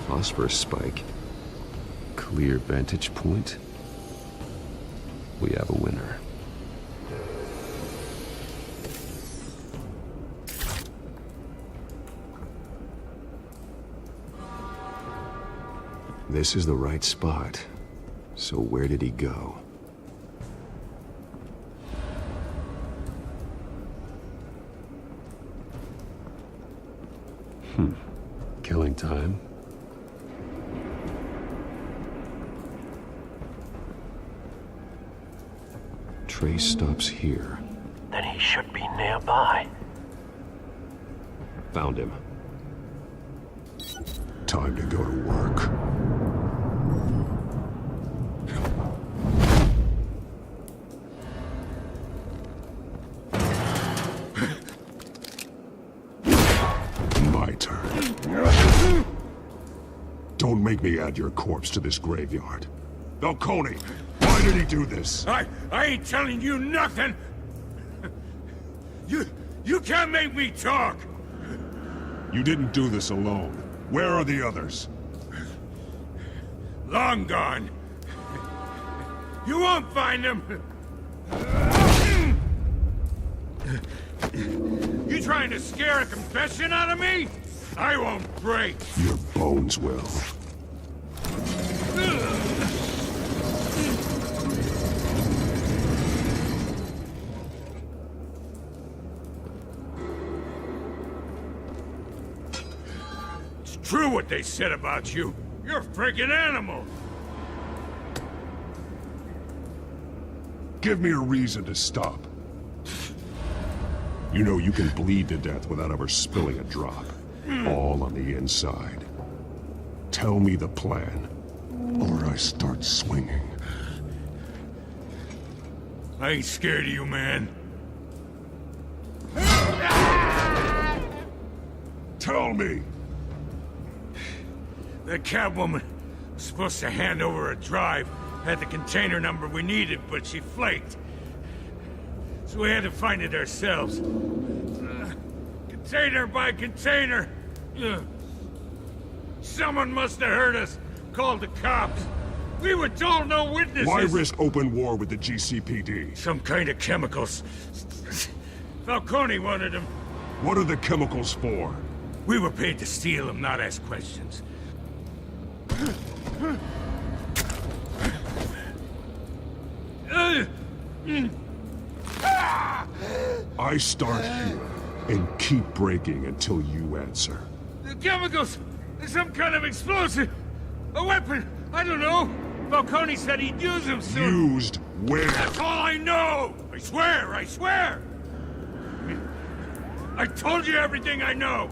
Phosphorus spike. Clear vantage point. We have a winner. This is the right spot. So where did he go? Killing time. Trace stops here. Then he should be nearby. Found him. Time to go to work. My turn. Don't make me add your corpse to this graveyard. Falcone! Why did he do this? I ain't telling you nothing! You can't make me talk! You didn't do this alone. Where are the others? Long gone. You won't find them! You trying to scare a confession out of me? I won't break! Your bones will. True what they said about you. You're a freaking animal. Give me a reason to stop. You know you can bleed to death without ever spilling a drop. All on the inside. Tell me the plan, or I start swinging. I ain't scared of you, man. Tell me! The Catwoman was supposed to hand over a drive, had the container number we needed, but she flaked. So we had to find it ourselves. Container by container. Someone must have heard us, called the cops. We were told no witnesses. Why risk open war with the GCPD? Some kind of chemicals. Falcone wanted them. What are the chemicals for? We were paid to steal them, not ask questions. I start here and keep breaking until you answer. The chemicals! Some kind of explosive! A weapon! I don't know! Falcone said he'd use them soon! Used where? That's all I know! I swear! I swear! I told you everything I know!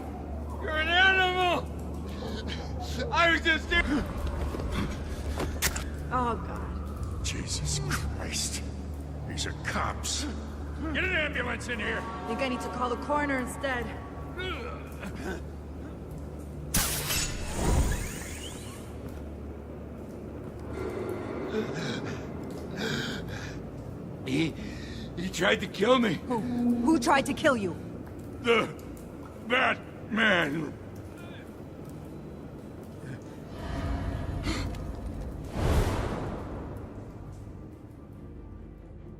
You're an animal! I was just... Oh, God. Jesus Christ. These are cops. Get an ambulance in here! Think I need to call the coroner instead. He tried to kill me. Who tried to kill you? The Batman.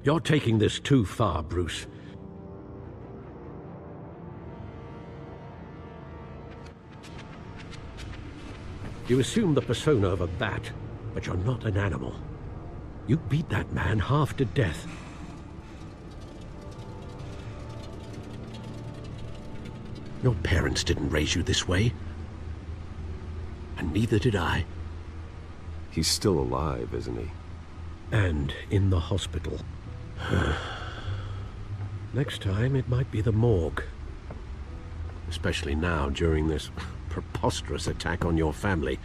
You're taking this too far, Bruce. You assume the persona of a bat, but you're not an animal. You beat that man half to death. Your parents didn't raise you this way. And neither did I. He's still alive, isn't he? And in the hospital. Next time, it might be the morgue. Especially now, during this preposterous attack on your family.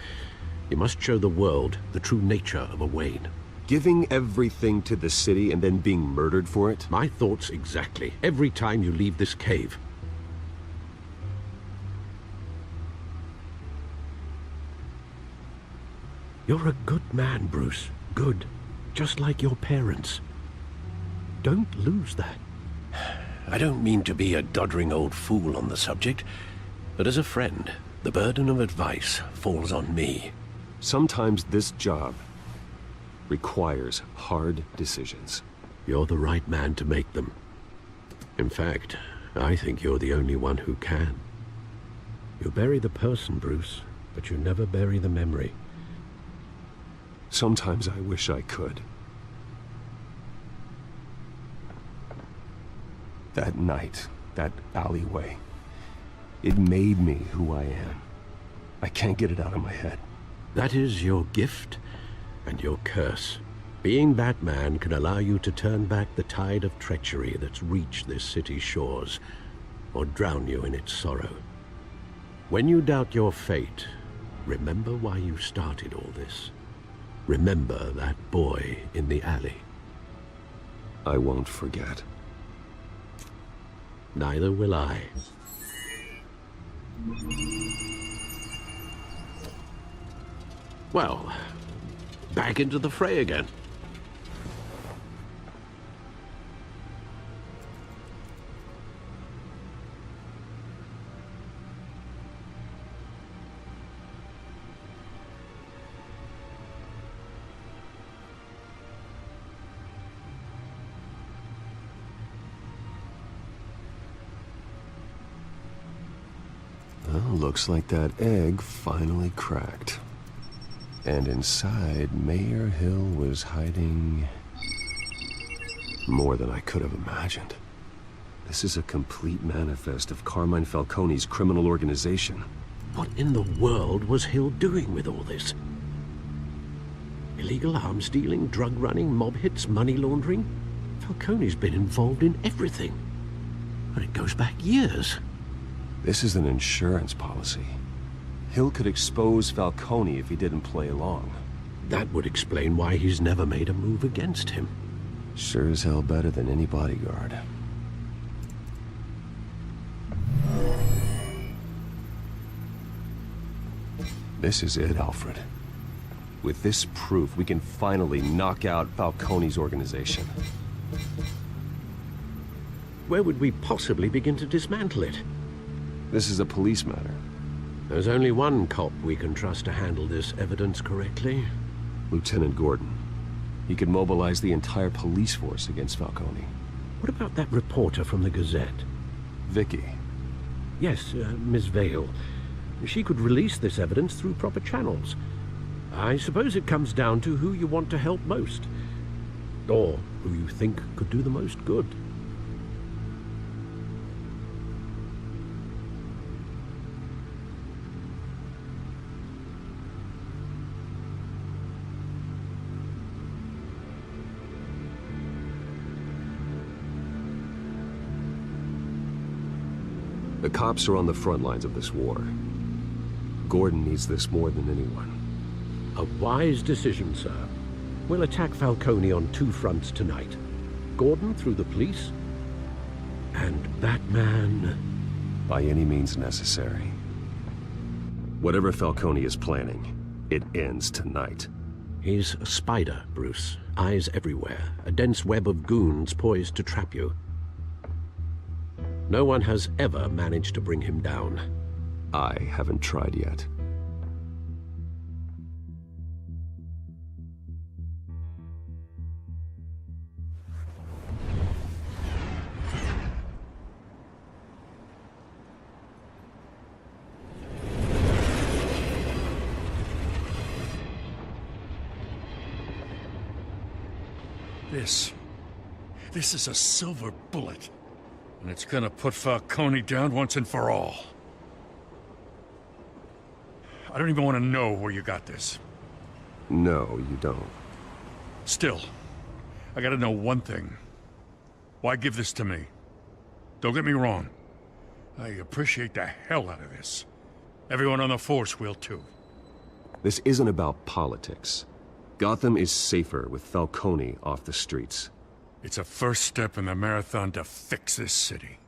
You must show the world the true nature of a Wayne. Giving everything to the city and then being murdered for it? My thoughts exactly. Every time you leave this cave. You're a good man, Bruce. Good. Just like your parents. Don't lose that. I don't mean to be a doddering old fool on the subject, but as a friend, the burden of advice falls on me. Sometimes this job requires hard decisions. You're the right man to make them. In fact, I think you're the only one who can. You bury the person, Bruce, but you never bury the memory. Sometimes I wish I could. That night, that alleyway, it made me who I am. I can't get it out of my head. That is your gift and your curse. Being Batman can allow you to turn back the tide of treachery that's reached this city's shores, or drown you in its sorrow. When you doubt your fate, remember why you started all this. Remember that boy in the alley. I won't forget. Neither will I. Well, back into the fray again. Well, looks like that egg finally cracked. And inside, Mayor Hill was hiding more than I could have imagined. This is a complete manifest of Carmine Falcone's criminal organization. What in the world was Hill doing with all this? Illegal arms dealing, drug running, mob hits, money laundering? Falcone's been involved in everything. And it goes back years. This is an insurance policy. Hill could expose Falcone if he didn't play along. That would explain why he's never made a move against him. Sure as hell better than any bodyguard. This is it, Alfred. With this proof, we can finally knock out Falcone's organization. Where would we possibly begin to dismantle it? This is a police matter. There's only one cop we can trust to handle this evidence correctly. Lieutenant Gordon. He could mobilize the entire police force against Falcone. What about that reporter from the Gazette? Vicky. Yes, Miss Vale. She could release this evidence through proper channels. I suppose it comes down to who you want to help most. Or who you think could do the most good. The cops are on the front lines of this war. Gordon needs this more than anyone. A wise decision, sir. We'll attack Falcone on two fronts tonight. Gordon through the police, and Batman... by any means necessary. Whatever Falcone is planning, it ends tonight. He's a spider, Bruce. eyes everywhere, a dense web of goons poised to trap you. No one has ever managed to bring him down. I haven't tried yet. This is a silver bullet. And it's gonna put Falcone down once and for all. I don't even want to know where you got this. No, you don't. Still, I gotta know one thing. Why give this to me? Don't get me wrong. I appreciate the hell out of this. Everyone on the force will too. This isn't about politics. Gotham is safer with Falcone off the streets. It's a first step in the marathon to fix this city.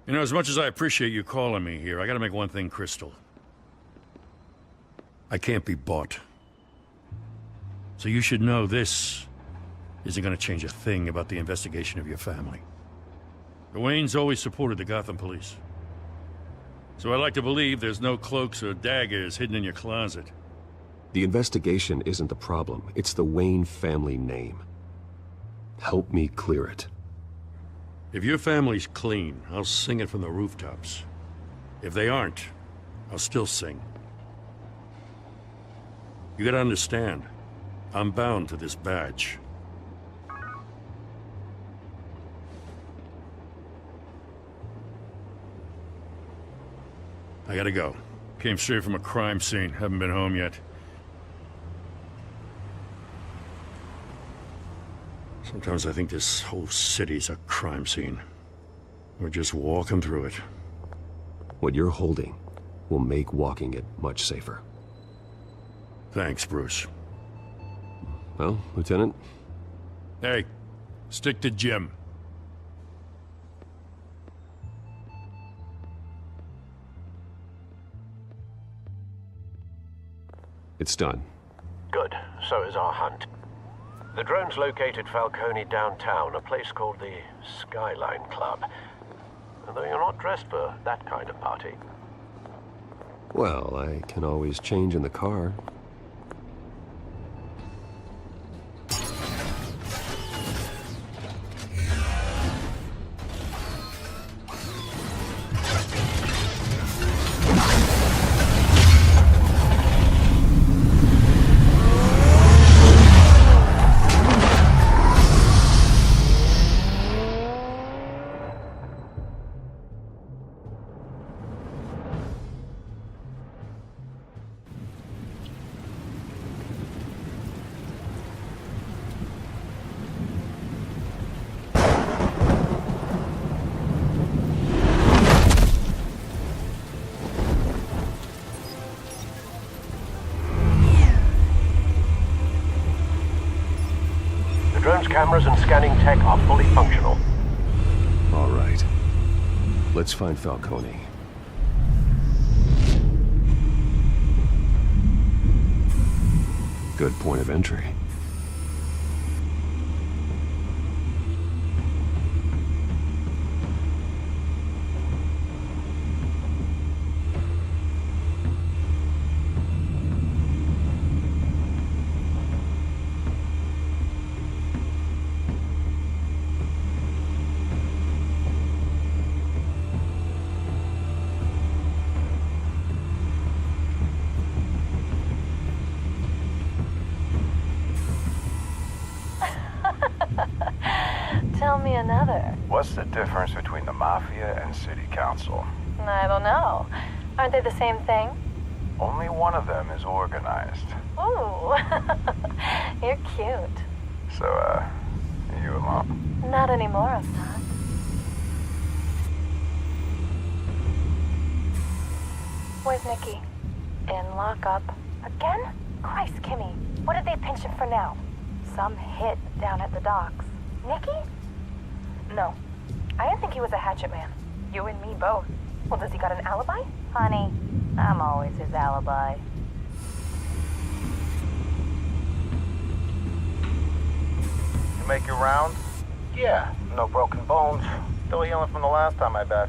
You know, as much as I appreciate you calling me here, I gotta make one thing crystal. I can't be bought. So you should know this isn't gonna change a thing about the investigation of your family. The Waynes always supported the Gotham police. So I like to believe there's no cloaks or daggers hidden in your closet. The investigation isn't the problem. It's the Wayne family name. Help me clear it. If your family's clean, I'll sing it from the rooftops. If they aren't, I'll still sing. You gotta understand, I'm bound to this badge. I gotta go. Came straight from a crime scene, haven't been home yet. Sometimes I think this whole city's a crime scene. We're just walking through it. What you're holding will make walking it much safer. Thanks, Bruce. Well, Lieutenant? Hey, stick to Jim. It's done. Good. So is our hunt. The drones located Falcone downtown, a place called the Skyline Club. Though you're not dressed for that kind of party. Well, I can always change in the car. Drone's cameras and scanning tech are fully functional. All right. Let's find Falcone. Good point of entry. Tell me another. What's the difference between the Mafia and City Council? I don't know. Aren't they the same thing? Only one of them is organized. Ooh, you're cute. So, are you alone? Not anymore, I'm not. Where's Nikki? In lockup. Again? Christ, Kimmy. What did they pinch him for now? Some hit down at the docks. Nikki? No. I didn't think he was a hatchet man. You and me both. Well, does he got an alibi? Honey, I'm always his alibi. You make your rounds? Yeah, no broken bones. Still healing from the last time, I bet.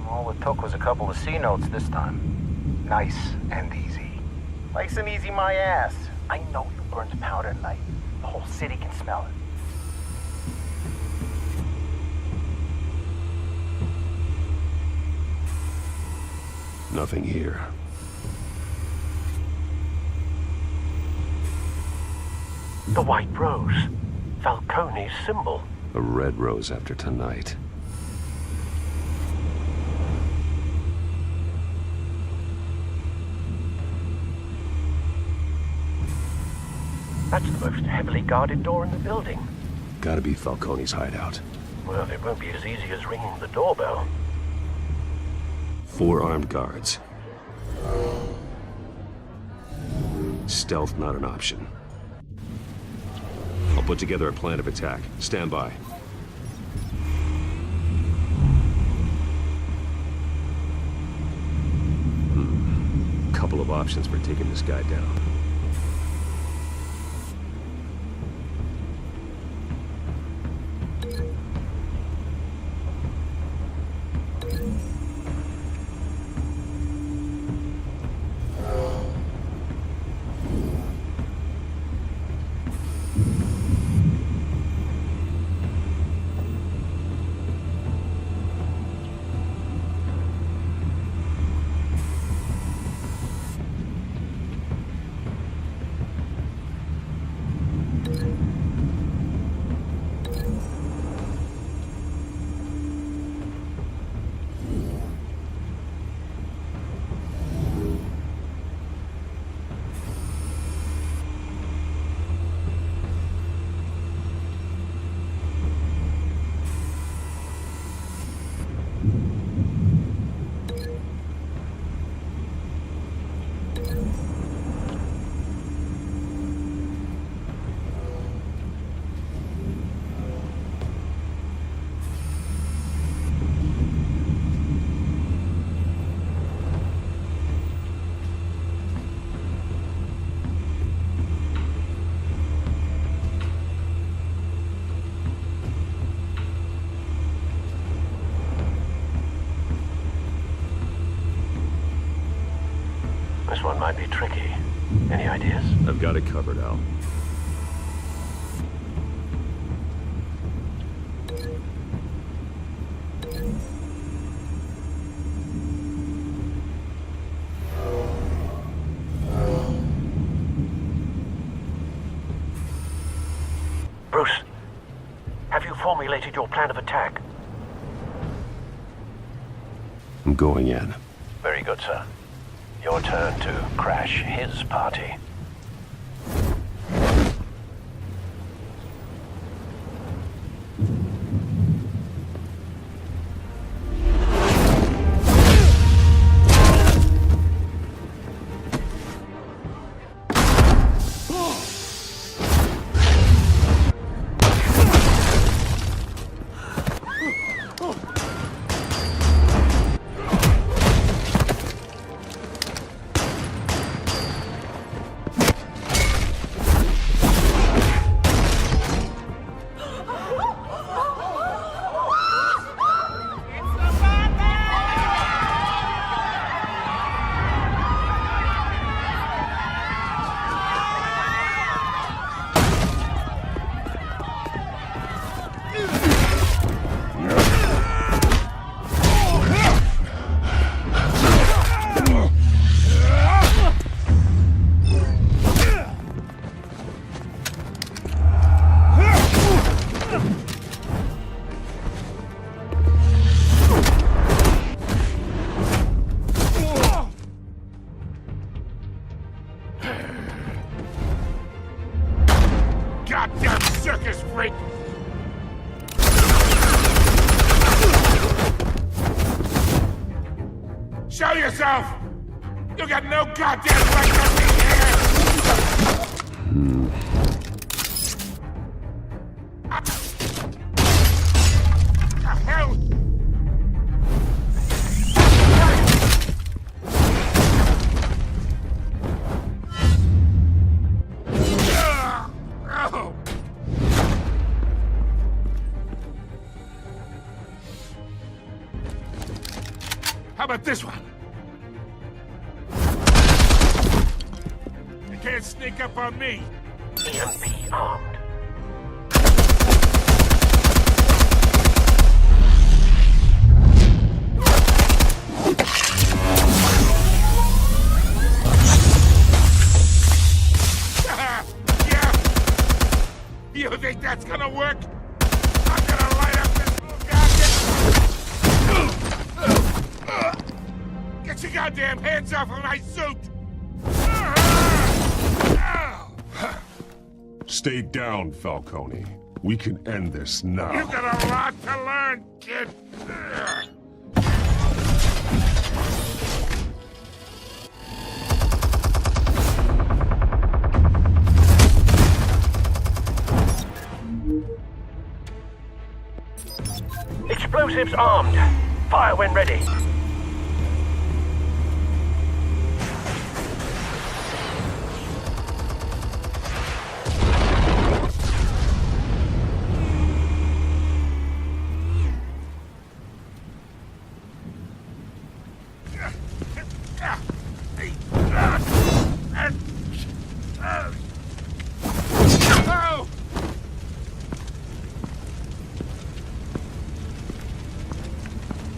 All it took was a couple of C notes this time. Nice and easy. Nice and easy my ass. I know you burned powder at night. The whole city can smell it. Nothing here. The white rose. Falcone's symbol. A red rose after tonight. That's the most heavily guarded door in the building. Gotta be Falcone's hideout. Well, it won't be as easy as ringing the doorbell. 4 armed guards. Stealth not an option. I'll put together a plan of attack. Stand by. Couple of options for taking this guy down. This one might be tricky. Any ideas? I've got it covered, Al. Bruce, have you formulated your plan of attack? I'm going in. Very good, sir. Your turn to crash his party. Goddamn circus freak! Show yourself! You got no goddamn right to be here! The hell? How about this one? You can't sneak up on me. EMP armed. Yeah. You think that's gonna work? I'm gonna light up this little goddamn... Get your goddamn hands off of my suit! Stay down, Falcone. We can end this now. You've got a lot to learn, kid. Explosives armed. Fire when ready.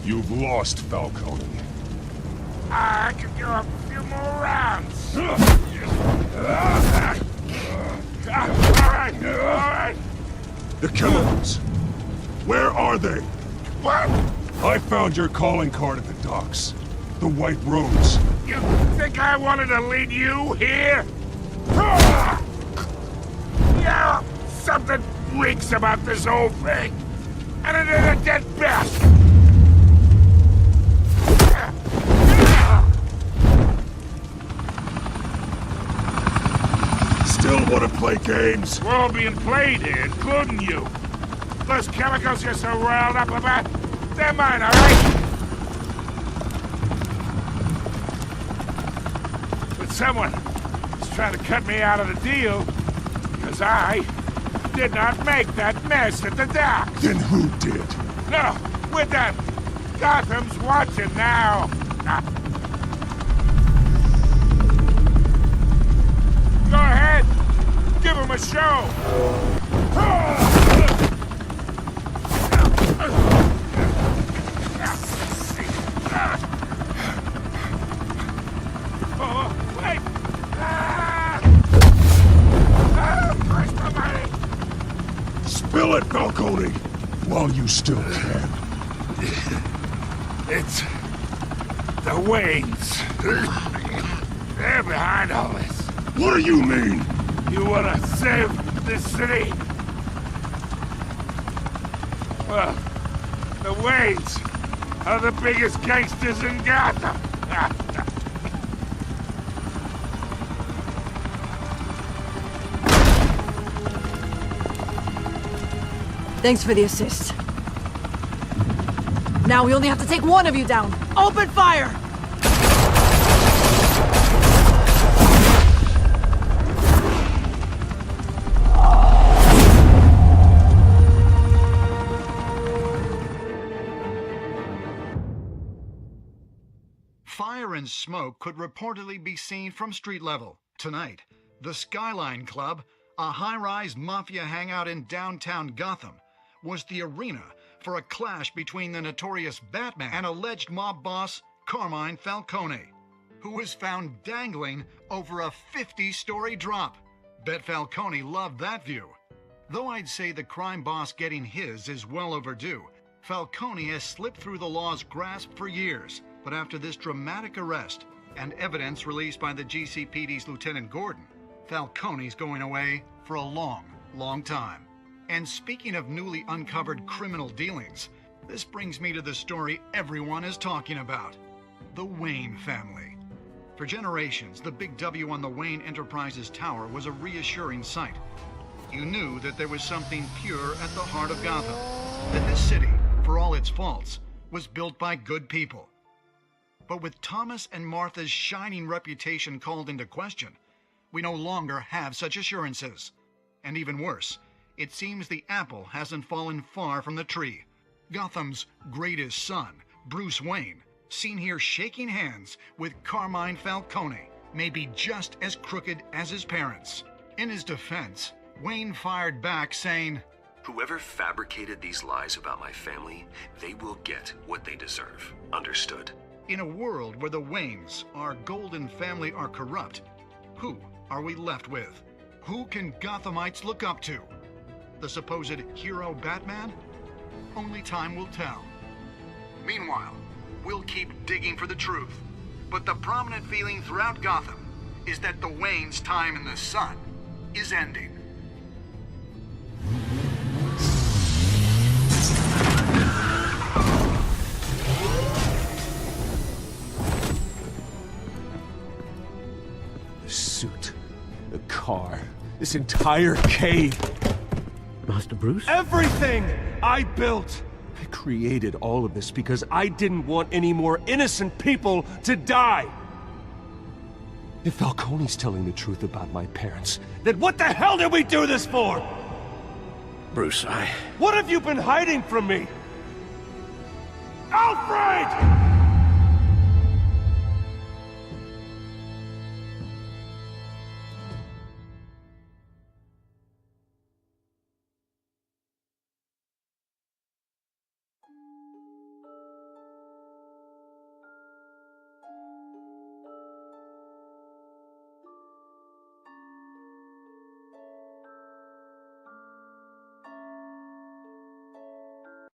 You've lost, Falcone. I could go a few more rounds. All right. The chemicals. Where are they? What? I found your calling card at the docks. The White Rose. You think I wanted to lead you here? Yeah, something reeks about this whole thing. And it is a dead best. Still want to play games? We're all being played here, including you. Those chemicals you're so riled up about, they're mine, all right? But someone is trying to cut me out of the deal because I did not make that mess at the docks. Then who did? No, we're done. Gotham's watching now. Go ahead. Give him a show. Oh, wait. Christ almighty. Spill it, Falcone, while you still can. It's the Waynes. They're behind all this. What do you mean? You wanna save this city? Well, the Waynes are the biggest gangsters in Gotham. Thanks for the assist. Now we only have to take one of you down. Open fire! Fire and smoke could reportedly be seen from street level. Tonight, the Skyline Club, a high-rise mafia hangout in downtown Gotham, was the arena for a clash between the notorious Batman and alleged mob boss Carmine Falcone, who was found dangling over a 50-story drop. Bet Falcone loved that view. Though I'd say the crime boss getting his is well overdue, Falcone has slipped through the law's grasp for years. But after this dramatic arrest and evidence released by the GCPD's Lieutenant Gordon, Falcone's going away for a long, long time. And speaking of newly uncovered criminal dealings, this brings me to the story everyone is talking about: the Wayne family. For generations, the big W on the Wayne Enterprises Tower was a reassuring sight. You knew that there was something pure at the heart of Gotham, that this city, for all its faults, was built by good people. But with Thomas and Martha's shining reputation called into question, we no longer have such assurances. And even worse, it seems the apple hasn't fallen far from the tree. Gotham's greatest son, Bruce Wayne, seen here shaking hands with Carmine Falcone, may be just as crooked as his parents. In his defense, Wayne fired back saying, "Whoever fabricated these lies about my family, they will get what they deserve. Understood?" In a world where the Waynes, our golden family, are corrupt, who are we left with? Who can Gothamites look up to? The supposed hero Batman? Only time will tell. Meanwhile, we'll keep digging for the truth. But the prominent feeling throughout Gotham is that the Waynes' time in the sun is ending. The suit, the car, this entire cave. Master Bruce? Everything I built! I created all of this because I didn't want any more innocent people to die! If Falcone's telling the truth about my parents, then what the hell did we do this for? Bruce, What have you been hiding from me? Alfred!